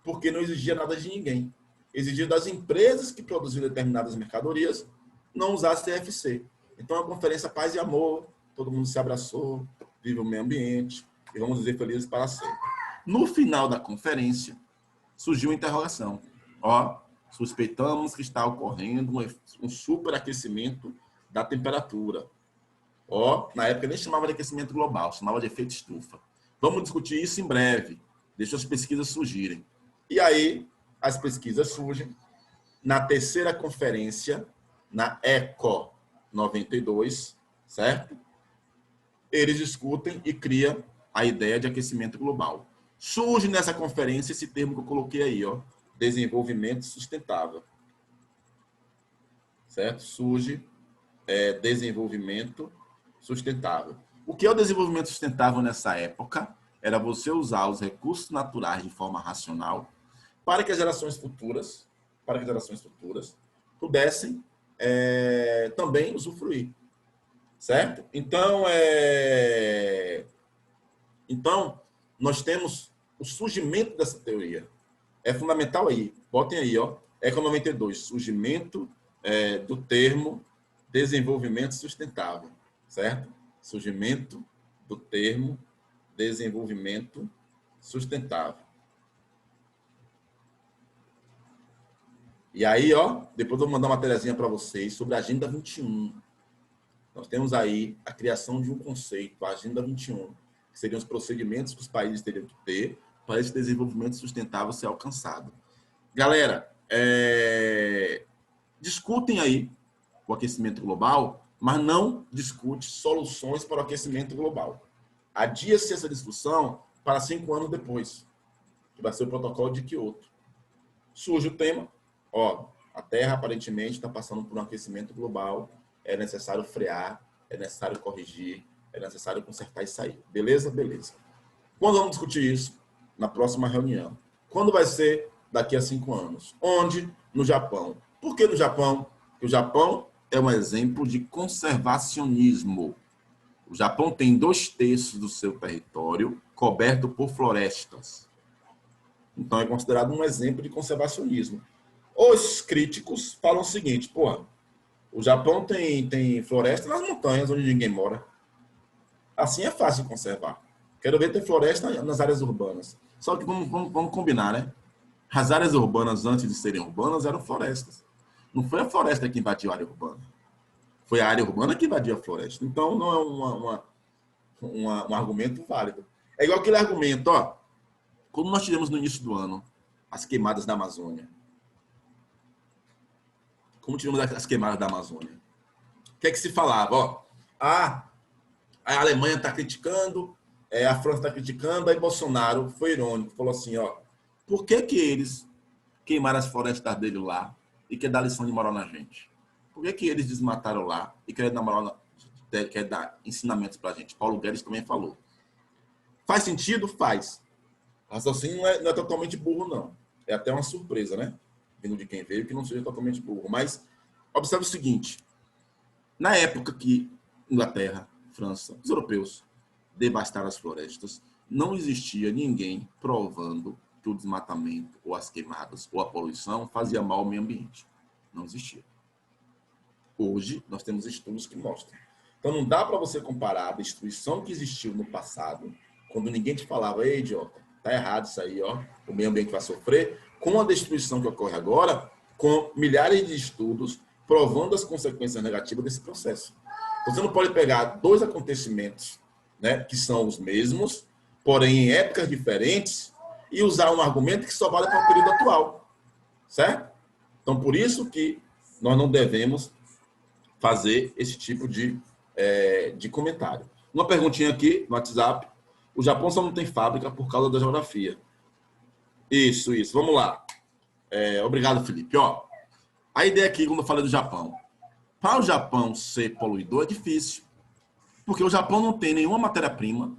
porque não exigia nada de ninguém. Exigia das empresas que produziam determinadas mercadorias não usar CFC. Então, é uma conferência paz e amor, todo mundo se abraçou, vive o meio ambiente, e vamos dizer felizes para sempre. No final da conferência, surgiu uma interrogação. Ó, suspeitamos que está ocorrendo um superaquecimento da temperatura. Ó, na época nem chamava de aquecimento global, chamava de efeito estufa. Vamos discutir isso em breve, deixa as pesquisas surgirem. E aí, as pesquisas surgem na terceira conferência, na ECO 92, certo? Eles discutem e criam a ideia de aquecimento global. Surge nessa conferência esse termo que eu coloquei aí, ó, desenvolvimento sustentável. Certo? Surge desenvolvimento sustentável. O que é o desenvolvimento sustentável nessa época? Era você usar os recursos naturais de forma racional para que as gerações futuras pudessem também usufruir. certo? Então, nós temos o surgimento dessa teoria. É fundamental aí, botem aí, ó, Eco 92, surgimento do termo desenvolvimento sustentável, certo? Surgimento do termo desenvolvimento sustentável. E aí, ó, depois eu vou mandar uma matériazinha para vocês sobre a Agenda 21. Nós temos aí a criação de um conceito, a Agenda 21, que seriam os procedimentos que os países teriam que ter para esse desenvolvimento sustentável ser alcançado. Galera, discutem aí o aquecimento global, mas não discute soluções para o aquecimento global. Adia-se essa discussão para 5 anos depois, que vai ser o protocolo de Kyoto. Surge o tema, ó, a Terra aparentemente está passando por um aquecimento global, é necessário frear, é necessário corrigir, é necessário consertar e sair. Beleza? Beleza. Quando vamos discutir isso? Na próxima reunião. Quando vai ser? Daqui a 5 anos. Onde? No Japão. Por que no Japão? Porque o Japão é um exemplo de conservacionismo. O Japão tem 2/3 do seu território coberto por florestas. Então é considerado um exemplo de conservacionismo. Os críticos falam o seguinte, porra, o Japão tem floresta nas montanhas onde ninguém mora. Assim é fácil de conservar. Quero ver ter floresta nas áreas urbanas. Só que vamos combinar, né? As áreas urbanas, antes de serem urbanas, eram florestas. Não foi a floresta que invadiu a área urbana. Foi a área urbana que invadiu a floresta. Então, não é um argumento válido. É igual aquele argumento, ó. Quando nós tivemos no início do ano as queimadas da Amazônia. Como tivemos as queimadas da Amazônia? O que é que se falava? Ó, a Alemanha está criticando, a França está criticando, aí Bolsonaro foi irônico, falou assim, ó, por que eles queimaram as florestas dele lá e quer dar lição de moral na gente? Por que eles desmataram lá e quer dar ensinamentos para a gente? Paulo Guedes também falou. Faz sentido? Faz. O raciocínio não é totalmente burro, não. É até uma surpresa, né? Vindo de quem veio, que não seja totalmente burro. Mas observe o seguinte. Na época que Inglaterra, França, os europeus devastaram as florestas, não existia ninguém provando que o desmatamento, ou as queimadas, ou a poluição fazia mal ao meio ambiente. Não existia. Hoje, nós temos estudos que mostram. Então, não dá para você comparar a destruição que existiu no passado, quando ninguém te falava, ei, idiota, tá errado isso aí, ó, o meio ambiente vai sofrer, com a destruição que ocorre agora, com milhares de estudos provando as consequências negativas desse processo. Você não pode pegar 2 acontecimentos, né, que são os mesmos, porém em épocas diferentes, e usar um argumento que só vale para o período atual. Certo? Então, por isso que nós não devemos fazer esse tipo de comentário. Uma perguntinha aqui no WhatsApp. O Japão só não tem fábrica por causa da geografia. Isso. Vamos lá. Obrigado, Felipe. Ó, a ideia aqui, quando eu falei do Japão. Para o Japão ser poluidor é difícil. Porque o Japão não tem nenhuma matéria-prima,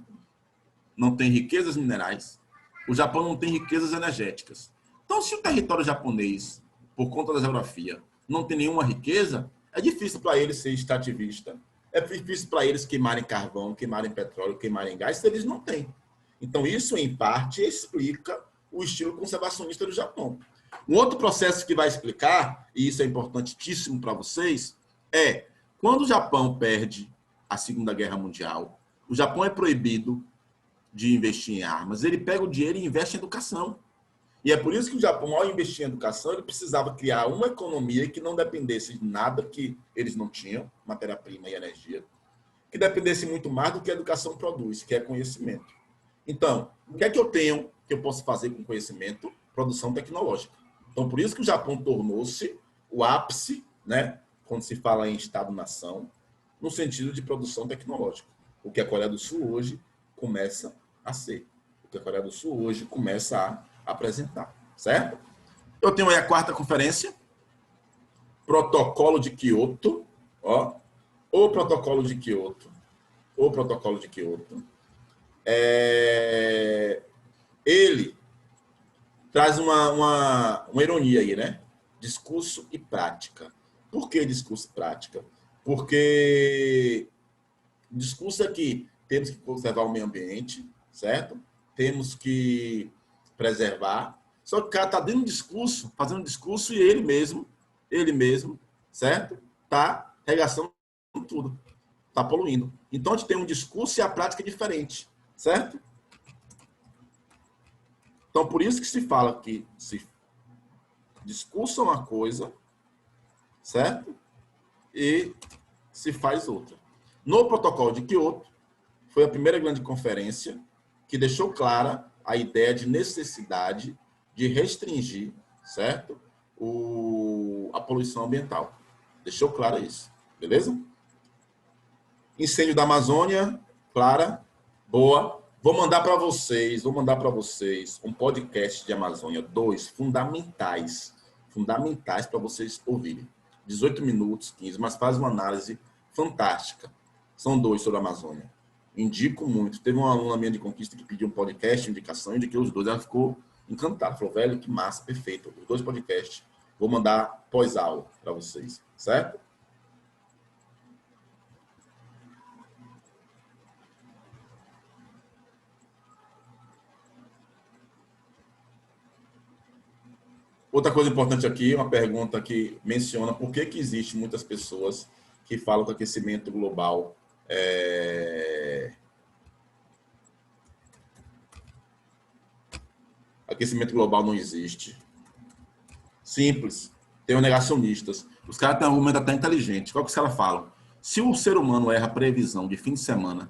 não tem riquezas minerais, o Japão não tem riquezas energéticas. Então, se o território japonês, por conta da geografia, não tem nenhuma riqueza, é difícil para eles ser extrativista, é difícil para eles queimarem carvão, queimarem petróleo, queimarem gás, se eles não têm. Então, isso, em parte, explica o estilo conservacionista do Japão. Um outro processo que vai explicar, e isso é importantíssimo para vocês, é quando o Japão perde a Segunda Guerra Mundial, o Japão é proibido de investir em armas, ele pega o dinheiro e investe em educação. E é por isso que o Japão, ao investir em educação, ele precisava criar uma economia que não dependesse de nada que eles não tinham, matéria-prima e energia, que dependesse muito mais do que a educação produz, que é conhecimento. Então, o que é que eu tenho que eu posso fazer com conhecimento? Produção tecnológica. Então, por isso que o Japão tornou-se o ápice, né, quando se fala em Estado-nação, no sentido de produção tecnológica. O que a Coreia do Sul hoje começa a ser. O que a Coreia do Sul hoje começa a apresentar. Certo? Eu tenho aí a 4ª conferência, Protocolo de Kyoto. Ó, o Protocolo de Kyoto. Ele traz uma ironia aí, né? Discurso e prática. Por que discurso e prática? Porque O discurso é que temos que conservar o meio ambiente, certo? Temos que preservar. Só que o cara está dando um discurso, fazendo um discurso e ele mesmo, certo? Está regaçando tudo, está poluindo. Então, a gente tem um discurso e a prática é diferente, certo? Então, por isso que se fala que se discurso é uma coisa, certo? E se faz outra. No protocolo de Kyoto, foi a primeira grande conferência que deixou clara a ideia de necessidade de restringir, certo? A poluição ambiental. Deixou claro isso, beleza? Incêndio da Amazônia, Clara, boa. Vou mandar para vocês um podcast de Amazônia, 2 fundamentais para vocês ouvirem. 18 minutos, 15, mas faz uma análise fantástica. São 2 sobre a Amazônia. Indico muito. Teve uma aluna minha de Conquista que pediu um podcast, indicação, indiquei os 2. Ela ficou encantada. Falou, velho, que massa, perfeito. Os 2 podcasts. Vou mandar pós-aula para vocês, certo? Outra coisa importante aqui, uma pergunta que menciona por que existe muitas pessoas que falam que o aquecimento global aquecimento global não existe. Simples. Tem os negacionistas. Os caras têm um argumento até inteligente. Qual que os caras falam? Se o ser humano erra a previsão de fim de semana,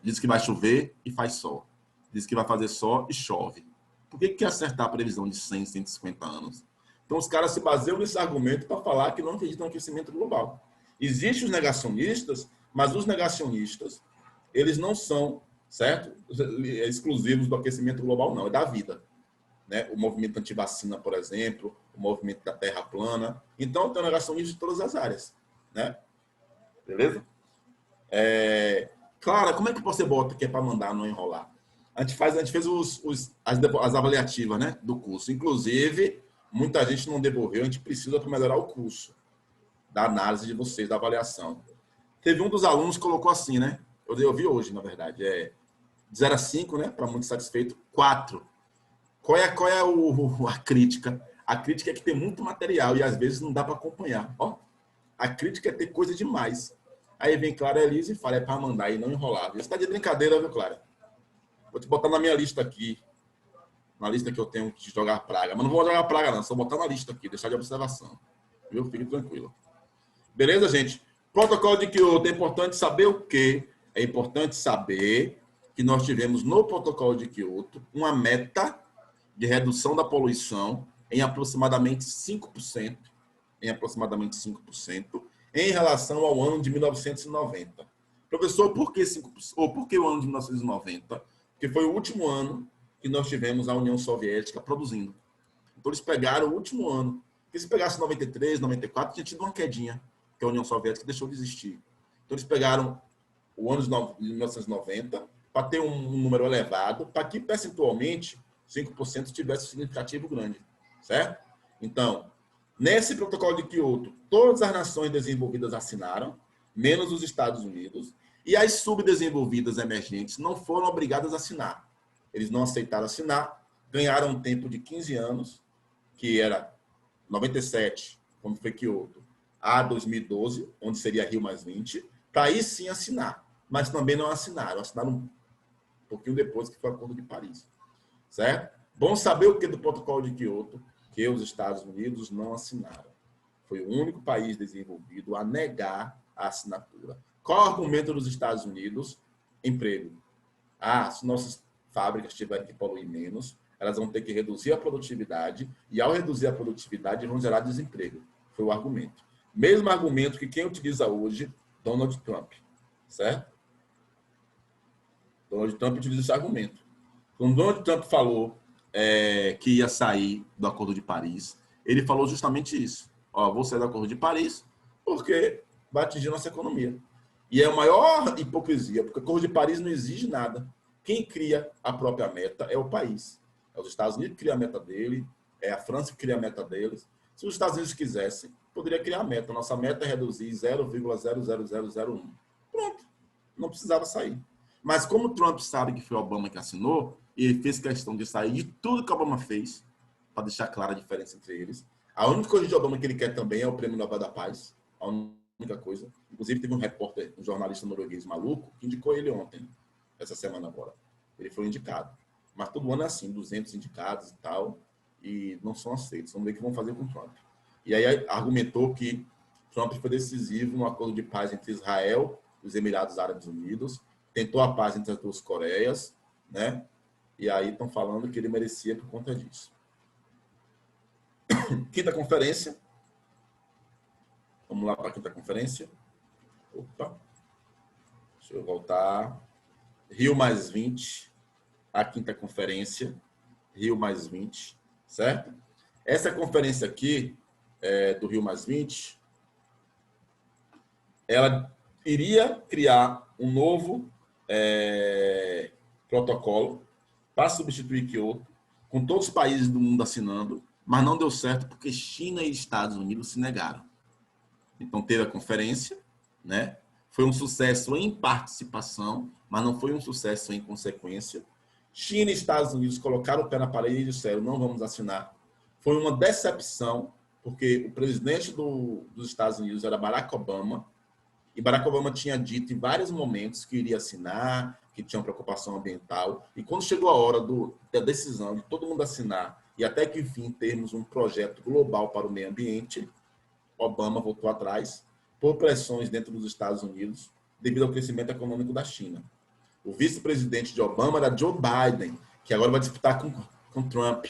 diz que vai chover e faz sol. Diz que vai fazer sol e chove. Por que quer acertar a previsão de 100, 150 anos? Então, os caras se baseiam nesse argumento para falar que não acreditam no aquecimento global. Existem os negacionistas, mas os negacionistas, eles não são, certo? Exclusivos do aquecimento global, não. É da vida. Né? O movimento antivacina, por exemplo, o movimento da Terra plana. Então, tem negacionistas de todas as áreas. Né? Beleza? Clara, como é que você bota que é para mandar, não enrolar? A gente fez as avaliativas, né, do curso. Inclusive, muita gente não devolveu, a gente precisa para melhorar o curso, da análise de vocês, da avaliação. Teve um dos alunos que colocou assim, né? Eu vi hoje, na verdade. De 0 a 5, né? Para muito satisfeito, 4. Qual é a crítica? A crítica é que tem muito material e às vezes não dá para acompanhar. Ó, a crítica é ter coisa demais. Aí vem Clara Elise e fala, é para mandar e não enrolar. Isso está de brincadeira, viu, Clara? Vou te botar na minha lista aqui. Na lista que eu tenho de jogar praga. Mas não vou jogar praga, não. Só botar na lista aqui, deixar de observação. Viu? Fique tranquilo. Beleza, gente? Protocolo de Kyoto. É importante saber o quê? É importante saber que nós tivemos no protocolo de Kyoto uma meta de redução da poluição em aproximadamente 5%. Em aproximadamente 5%. Em relação ao ano de 1990. Professor, por que 5%? Ou por que o ano de 1990? Porque foi o último ano que nós tivemos a União Soviética produzindo. Então, eles pegaram o último ano. Porque se pegasse 93, 94, tinha tido uma quedinha, que a União Soviética deixou de existir. Então, eles pegaram o ano de 1990 para ter um número elevado, para que, percentualmente, 5% tivesse um significativo grande. Certo? Então, nesse protocolo de Kyoto, todas as nações desenvolvidas assinaram, menos os Estados Unidos, e as subdesenvolvidas emergentes não foram obrigadas a assinar. Eles não aceitaram assinar, ganharam um tempo de 15 anos, que era 97, quando foi Kyoto, a 2012, onde seria Rio+20, para aí sim assinar. Mas também não assinaram. Assinaram um pouquinho depois, que foi o Acordo de Paris. Certo? Bom saber o que do protocolo de Kyoto, que os Estados Unidos não assinaram. Foi o único país desenvolvido a negar a assinatura. Qual o argumento dos Estados Unidos? Emprego. Se nossas fábricas tiverem que poluir menos, elas vão ter que reduzir a produtividade e, ao reduzir a produtividade, vão gerar desemprego. Foi o argumento. Mesmo argumento que quem utiliza hoje, Donald Trump. Certo? Donald Trump utiliza esse argumento. Quando Donald Trump falou que ia sair do Acordo de Paris, ele falou justamente isso. Vou sair do Acordo de Paris porque vai atingir nossa economia. E é a maior hipocrisia, porque o Acordo de Paris não exige nada. Quem cria a própria meta é o país. É os Estados Unidos que cria a meta dele, é a França que cria a meta deles. Se os Estados Unidos quisessem, poderia criar a meta. Nossa meta é reduzir 0,00001. Pronto. não precisava sair. Mas como o Trump sabe que foi o Obama que assinou, ele fez questão de sair de tudo que o Obama fez, para deixar clara a diferença entre eles. A única coisa de Obama que ele quer também é o Prêmio Nobel da Paz. A única coisa. Inclusive, teve um repórter, um jornalista norueguês maluco, que indicou ele ontem, essa semana agora. Ele foi indicado. Mas todo ano é assim, 200 indicados e tal, e não são aceitos. Vamos ver o que vão fazer com o Trump. E aí argumentou que Trump foi decisivo no acordo de paz entre Israel e os Emirados Árabes Unidos, tentou a paz entre as duas Coreias, né? E aí estão falando que ele merecia por conta disso. Quinta conferência. Vamos lá para a quinta conferência. Opa. Deixa eu voltar. Rio+20. A quinta conferência. Rio+20. Certo? Essa conferência aqui, do Rio+20, ela iria criar um novo protocolo para substituir Kyoto, com todos os países do mundo assinando, mas não deu certo porque China e Estados Unidos se negaram. Então, teve a conferência, né? Foi um sucesso em participação, mas não foi um sucesso em consequência. China e Estados Unidos colocaram o pé na parede e disseram, não vamos assinar. Foi uma decepção, porque o presidente dos Estados Unidos era Barack Obama, e Barack Obama tinha dito em vários momentos que iria assinar, que tinha uma preocupação ambiental. E quando chegou a hora da decisão de todo mundo assinar, e até que, enfim, termos um projeto global para o meio ambiente, Obama voltou atrás por pressões dentro dos Estados Unidos devido ao crescimento econômico da China. O vice-presidente de Obama era Joe Biden, que agora vai disputar com Trump.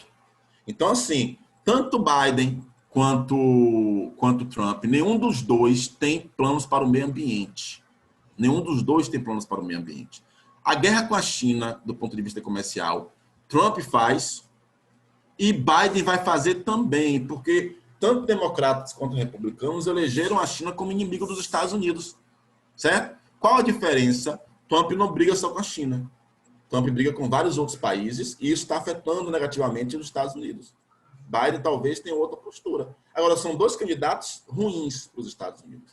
Então, assim, tanto Biden quanto Trump, nenhum dos dois tem planos para o meio ambiente. Nenhum dos dois tem planos para o meio ambiente. A guerra com a China, do ponto de vista comercial, Trump faz e Biden vai fazer também, porque tanto democratas quanto republicanos elegeram a China como inimigo dos Estados Unidos, certo? Qual a diferença? Trump não briga só com a China. Trump briga com vários outros países e isso está afetando negativamente os Estados Unidos. Biden talvez tenha outra postura. Agora, são dois candidatos ruins para os Estados Unidos.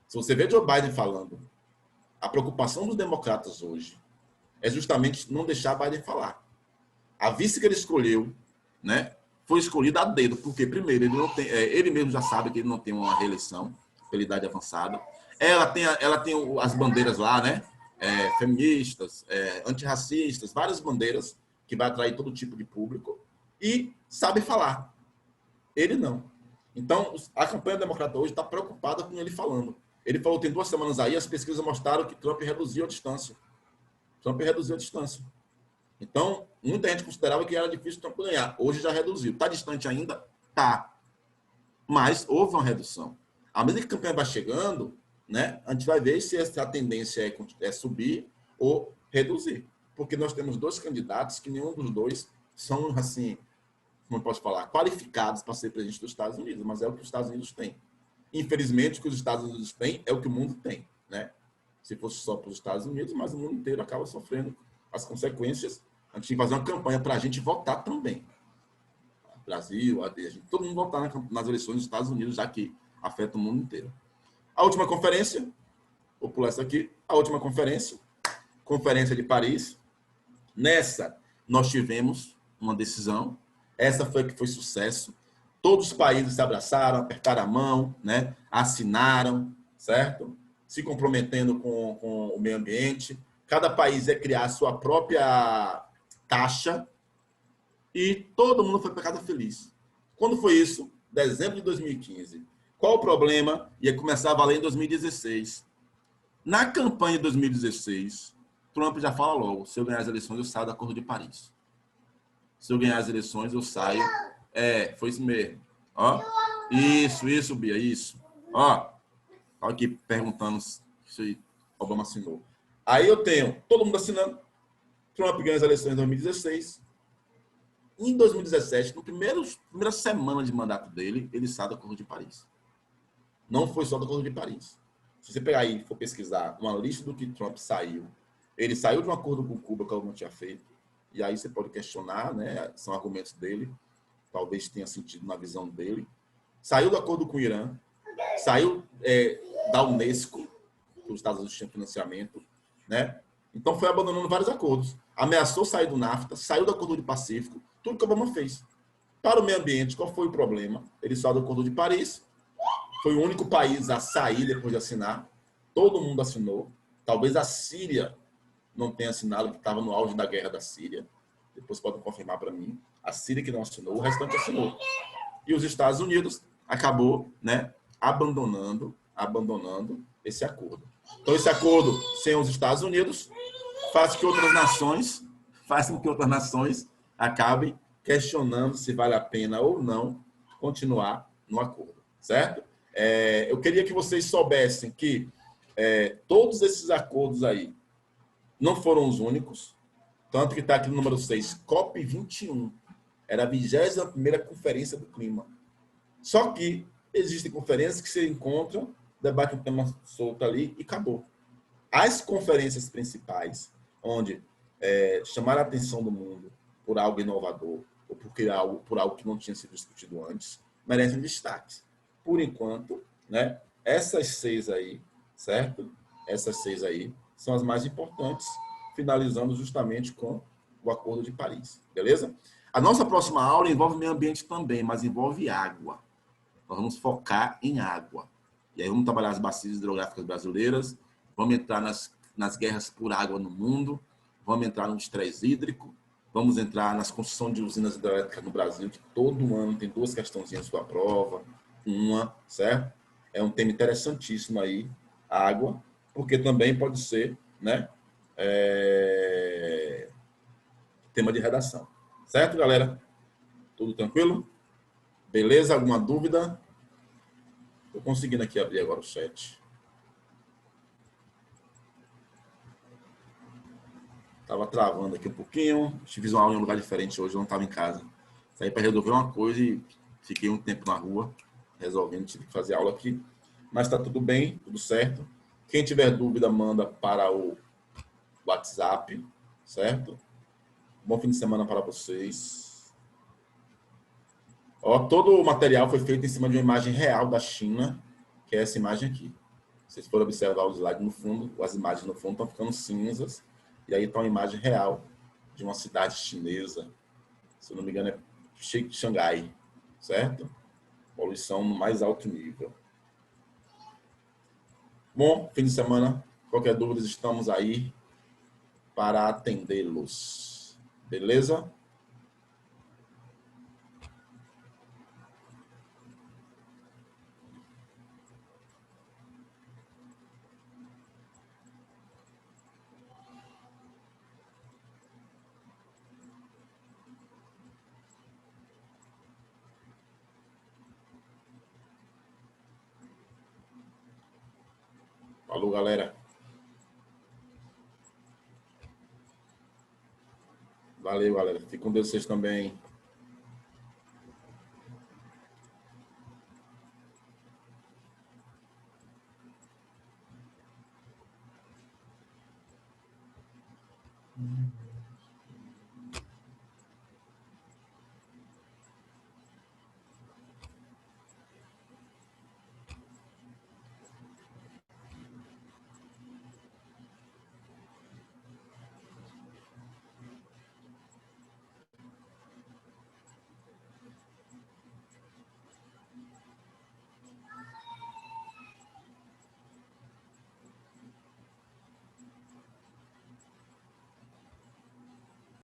Se você vê Joe Biden falando, a preocupação dos democratas hoje é justamente não deixar Biden falar. A vice que ele escolheu, né, foi escolhida a dedo, porque, primeiro, ele mesmo já sabe que ele não tem uma reeleição pela idade avançada. Ela tem as bandeiras lá, né? Feministas, antirracistas, várias bandeiras que vai atrair todo tipo de público e sabe falar. Ele não. Então, a campanha democrata hoje está preocupada com ele falando. Ele falou, tem 2 semanas aí, as pesquisas mostraram que Trump reduziu a distância. Trump reduziu a distância. Então, muita gente considerava que era difícil Trump ganhar. Hoje já reduziu. Está distante ainda? Tá. Mas houve uma redução. À medida que a campanha vai chegando, né, a gente vai ver se a tendência é subir ou reduzir. Porque nós temos 2 candidatos que nenhum dos dois são, assim, como eu posso falar, qualificados para ser presidente dos Estados Unidos, mas é o que os Estados Unidos têm. Infelizmente, o que os Estados Unidos têm é o que o mundo tem, né? Se fosse só para os Estados Unidos, mas o mundo inteiro acaba sofrendo as consequências. A gente tem que fazer uma campanha para a gente votar também. Brasil, todo mundo votar nas eleições dos Estados Unidos, já que afeta o mundo inteiro. A última conferência, vou pular essa aqui, a última conferência, Conferência de Paris. Nessa, nós tivemos uma decisão, essa foi que foi sucesso. Todos os países se abraçaram, apertaram a mão, né? Assinaram, certo? Se comprometendo com o meio ambiente. Cada país ia criar a sua própria taxa e todo mundo foi para casa feliz. Quando foi isso? Dezembro de 2015. Qual o problema? Ia começar a valer em 2016. Na campanha de 2016, Trump já fala logo, se eu ganhar as eleições, eu saio do Acordo de Paris. Se eu ganhar as eleições, eu saio. Foi isso mesmo. Ó, isso, Bia, isso. Ó aqui perguntando se Obama assinou. Aí eu tenho todo mundo assinando. Trump ganha as eleições em 2016. Em 2017, na primeira semana de mandato dele, ele sai do Acordo de Paris. Não foi só do Acordo de Paris. Se você pegar aí e for pesquisar uma lista do que Trump saiu, ele saiu de um acordo com Cuba que ele não tinha feito. E aí você pode questionar, né? São argumentos dele. Talvez tenha sentido na visão dele. Saiu do acordo com o Irã. Saiu da Unesco, que os Estados Unidos tinham financiamento. né? Então foi abandonando vários acordos. Ameaçou sair do NAFTA, saiu do Acordo de Pacífico, tudo que Obama fez. Para o meio ambiente, qual foi o problema? Ele saiu do Acordo de Paris, foi o único país a sair depois de assinar, todo mundo assinou, talvez a Síria não tenha assinado, que estava no auge da guerra da Síria, depois podem confirmar para mim, a Síria que não assinou, o restante assinou. E os Estados Unidos acabou, né, abandonando esse acordo. Então, esse acordo sem os Estados Unidos faz que outras nações, acabem questionando se vale a pena ou não continuar no acordo, certo? Eu queria que vocês soubessem que todos esses acordos aí não foram os únicos, tanto que está aqui no número 6, COP21, era a 21ª Conferência do Clima. Só que existem conferências que se encontram, debatem um tema solto ali e acabou. As conferências principais, onde chamaram a atenção do mundo por algo inovador ou por algo que não tinha sido discutido antes, merecem destaque. Por enquanto, né, essas 6 aí, certo? Essas 6 aí são as mais importantes, finalizando justamente com o Acordo de Paris, beleza? A nossa próxima aula envolve meio ambiente também, mas envolve água. Nós vamos focar em água. E aí vamos trabalhar as bacias hidrográficas brasileiras, vamos entrar nas guerras por água no mundo, vamos entrar no estresse hídrico, vamos entrar nas construções de usinas hidrelétricas no Brasil, que todo ano tem 2 questãozinhas sua prova, uma, certo? É um tema interessantíssimo aí, água, porque também pode ser, né, tema de redação. Certo, galera? Tudo tranquilo? Beleza? Alguma dúvida? Estou conseguindo aqui abrir agora o chat. Estava travando aqui um pouquinho. Fiz uma aula em um lugar diferente hoje, eu não estava em casa. Saí para resolver uma coisa e fiquei um tempo na rua resolvendo, tive que fazer aula aqui. Mas está tudo bem, tudo certo. Quem tiver dúvida, manda para o WhatsApp, certo? Bom fim de semana para vocês. Ó, todo o material foi feito em cima de uma imagem real da China, que é essa imagem aqui. Se vocês forem observar os slides no fundo, as imagens no fundo estão ficando cinzas, e aí está uma imagem real de uma cidade chinesa, se eu não me engano é Xangai, certo? Poluição no mais alto nível. Bom, fim de semana, qualquer dúvida, estamos aí para atendê-los. Beleza? Falou, galera. Valeu, galera. Fique com Deus vocês também.